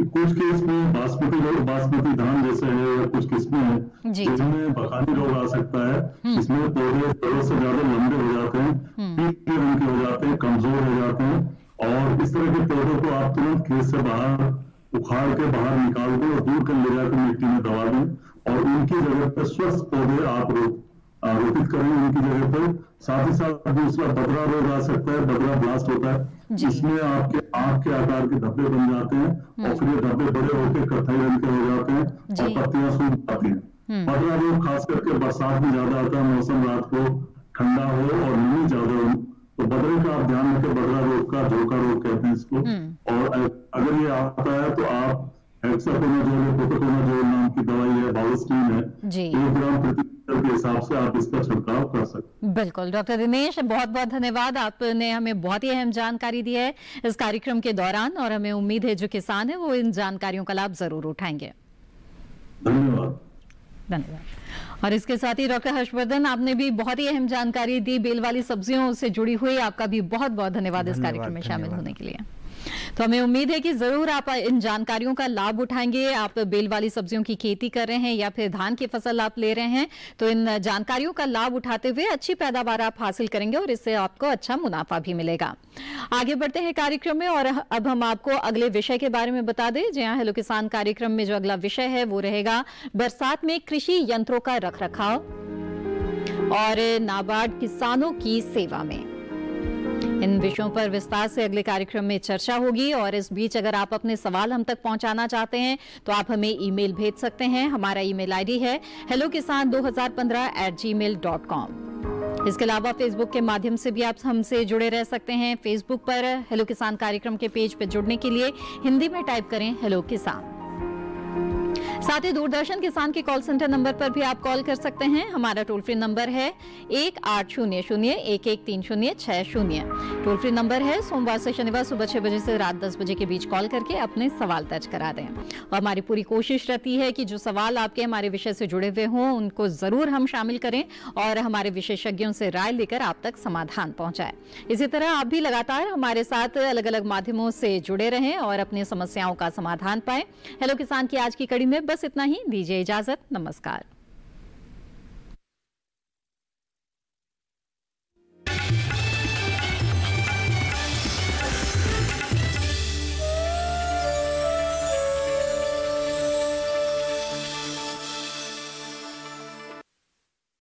[SPEAKER 5] कुछ केस में बासमती धान जैसे है, या कुछ किस्में हैं जिसमें बखानी रोग आ सकता है। इसमें पौधे जड़ों से ज्यादा लंबे हो जाते हैं, पीले रंग के हो जाते हैं, कमजोर हो जाते हैं, और इस तरह के पौधों को आप तुरंत खेत से बाहर उखाड़ के बाहर निकाल दें और दूर कर ले जाकर मिट्टी में दबा दें, और उनकी जगह पर स्वस्थ पौधे आप रोपित करें उनकी जगह पर। साथ ही साथ दूसरा बदरा रोग आ सकता है, बदरा ब्लास्ट होता है, इसमें आपके आंख के आकार के धब्बे बन जाते हैं, और फिर ये धब्बे बड़े होकर कत्थई रंग के हो जाते हैं और पत्तियां सूख जाती हैं। बदरा रोग खास करके बरसात में ज्यादा आता है, मौसम रात को ठंडा हो और नमी ज्यादा हो, तो बदरे का आप ध्यान रखें। बदरा रोग का झोंका रोग कहते हैं इसको, और अगर ये आता है तो आप हेक्साकोनाजोल या प्रोपिकोनाजोल नाम की दवाई है, बावस्टीन है, 1 ग्राम प्रति लीटर के हिसाब से आप इसका छिड़काव कर सकते हैं।
[SPEAKER 2] बिल्कुल डॉक्टर दिनेश, बहुत बहुत धन्यवाद। आपने हमें बहुत ही अहम जानकारी दी है इस कार्यक्रम के दौरान, और हमें उम्मीद है जो किसान है वो इन जानकारियों का लाभ जरूर उठाएंगे।
[SPEAKER 5] धन्यवाद।
[SPEAKER 2] और इसके साथ ही डॉक्टर हर्षवर्धन, आपने भी बहुत ही अहम जानकारी दी बेल वाली सब्जियों से जुड़ी हुई। आपका भी बहुत बहुत धन्यवाद इस कार्यक्रम में शामिल होने के लिए। तो हमें उम्मीद है कि जरूर आप इन जानकारियों का लाभ उठाएंगे। आप बेल वाली सब्जियों की खेती कर रहे हैं या फिर धान की फसल आप ले रहे हैं, तो इन जानकारियों का लाभ उठाते हुए अच्छी पैदावार आप हासिल करेंगे और इससे आपको अच्छा मुनाफा भी मिलेगा। आगे बढ़ते हैं कार्यक्रम में, और अब हम आपको अगले विषय के बारे में बता दें। जी हाँ, हेलो किसान कार्यक्रम में जो अगला विषय है वो रहेगा बरसात में कृषि यंत्रों का रखरखाव और नाबार्ड किसानों की सेवा में। इन विषयों पर विस्तार से अगले कार्यक्रम में चर्चा होगी। और इस बीच अगर आप अपने सवाल हम तक पहुंचाना चाहते हैं तो आप हमें ईमेल भेज सकते हैं। हमारा ईमेल आईडी है hellokisan2015@gmail.com। इसके अलावा फेसबुक के माध्यम से भी आप हमसे जुड़े रह सकते हैं। फेसबुक पर हेलो किसान कार्यक्रम के पेज पर जुड़ने के लिए हिंदी में टाइप करें हेलो किसान। साथ ही दूरदर्शन किसान के कॉल सेंटर नंबर पर भी आप कॉल कर सकते हैं। हमारा टोल फ्री नंबर है 1800-113060। टोल फ्री नंबर है। सोमवार से शनिवार सुबह 6 बजे से रात 10 बजे के बीच कॉल करके अपने सवाल दर्ज करा दें। और हमारी पूरी कोशिश रहती है कि जो सवाल आपके हमारे विषय से जुड़े हुए हों उनको जरूर हम शामिल करें और हमारे विशेषज्ञों से राय लेकर आप तक समाधान पहुंचाएं। इसी तरह आप भी लगातार हमारे साथ अलग अलग माध्यमों से जुड़े रहें और अपनी समस्याओं का समाधान पाएं। हेलो किसान की आज की कड़ी में बस इतना ही। दीजिए इजाजत। नमस्कार।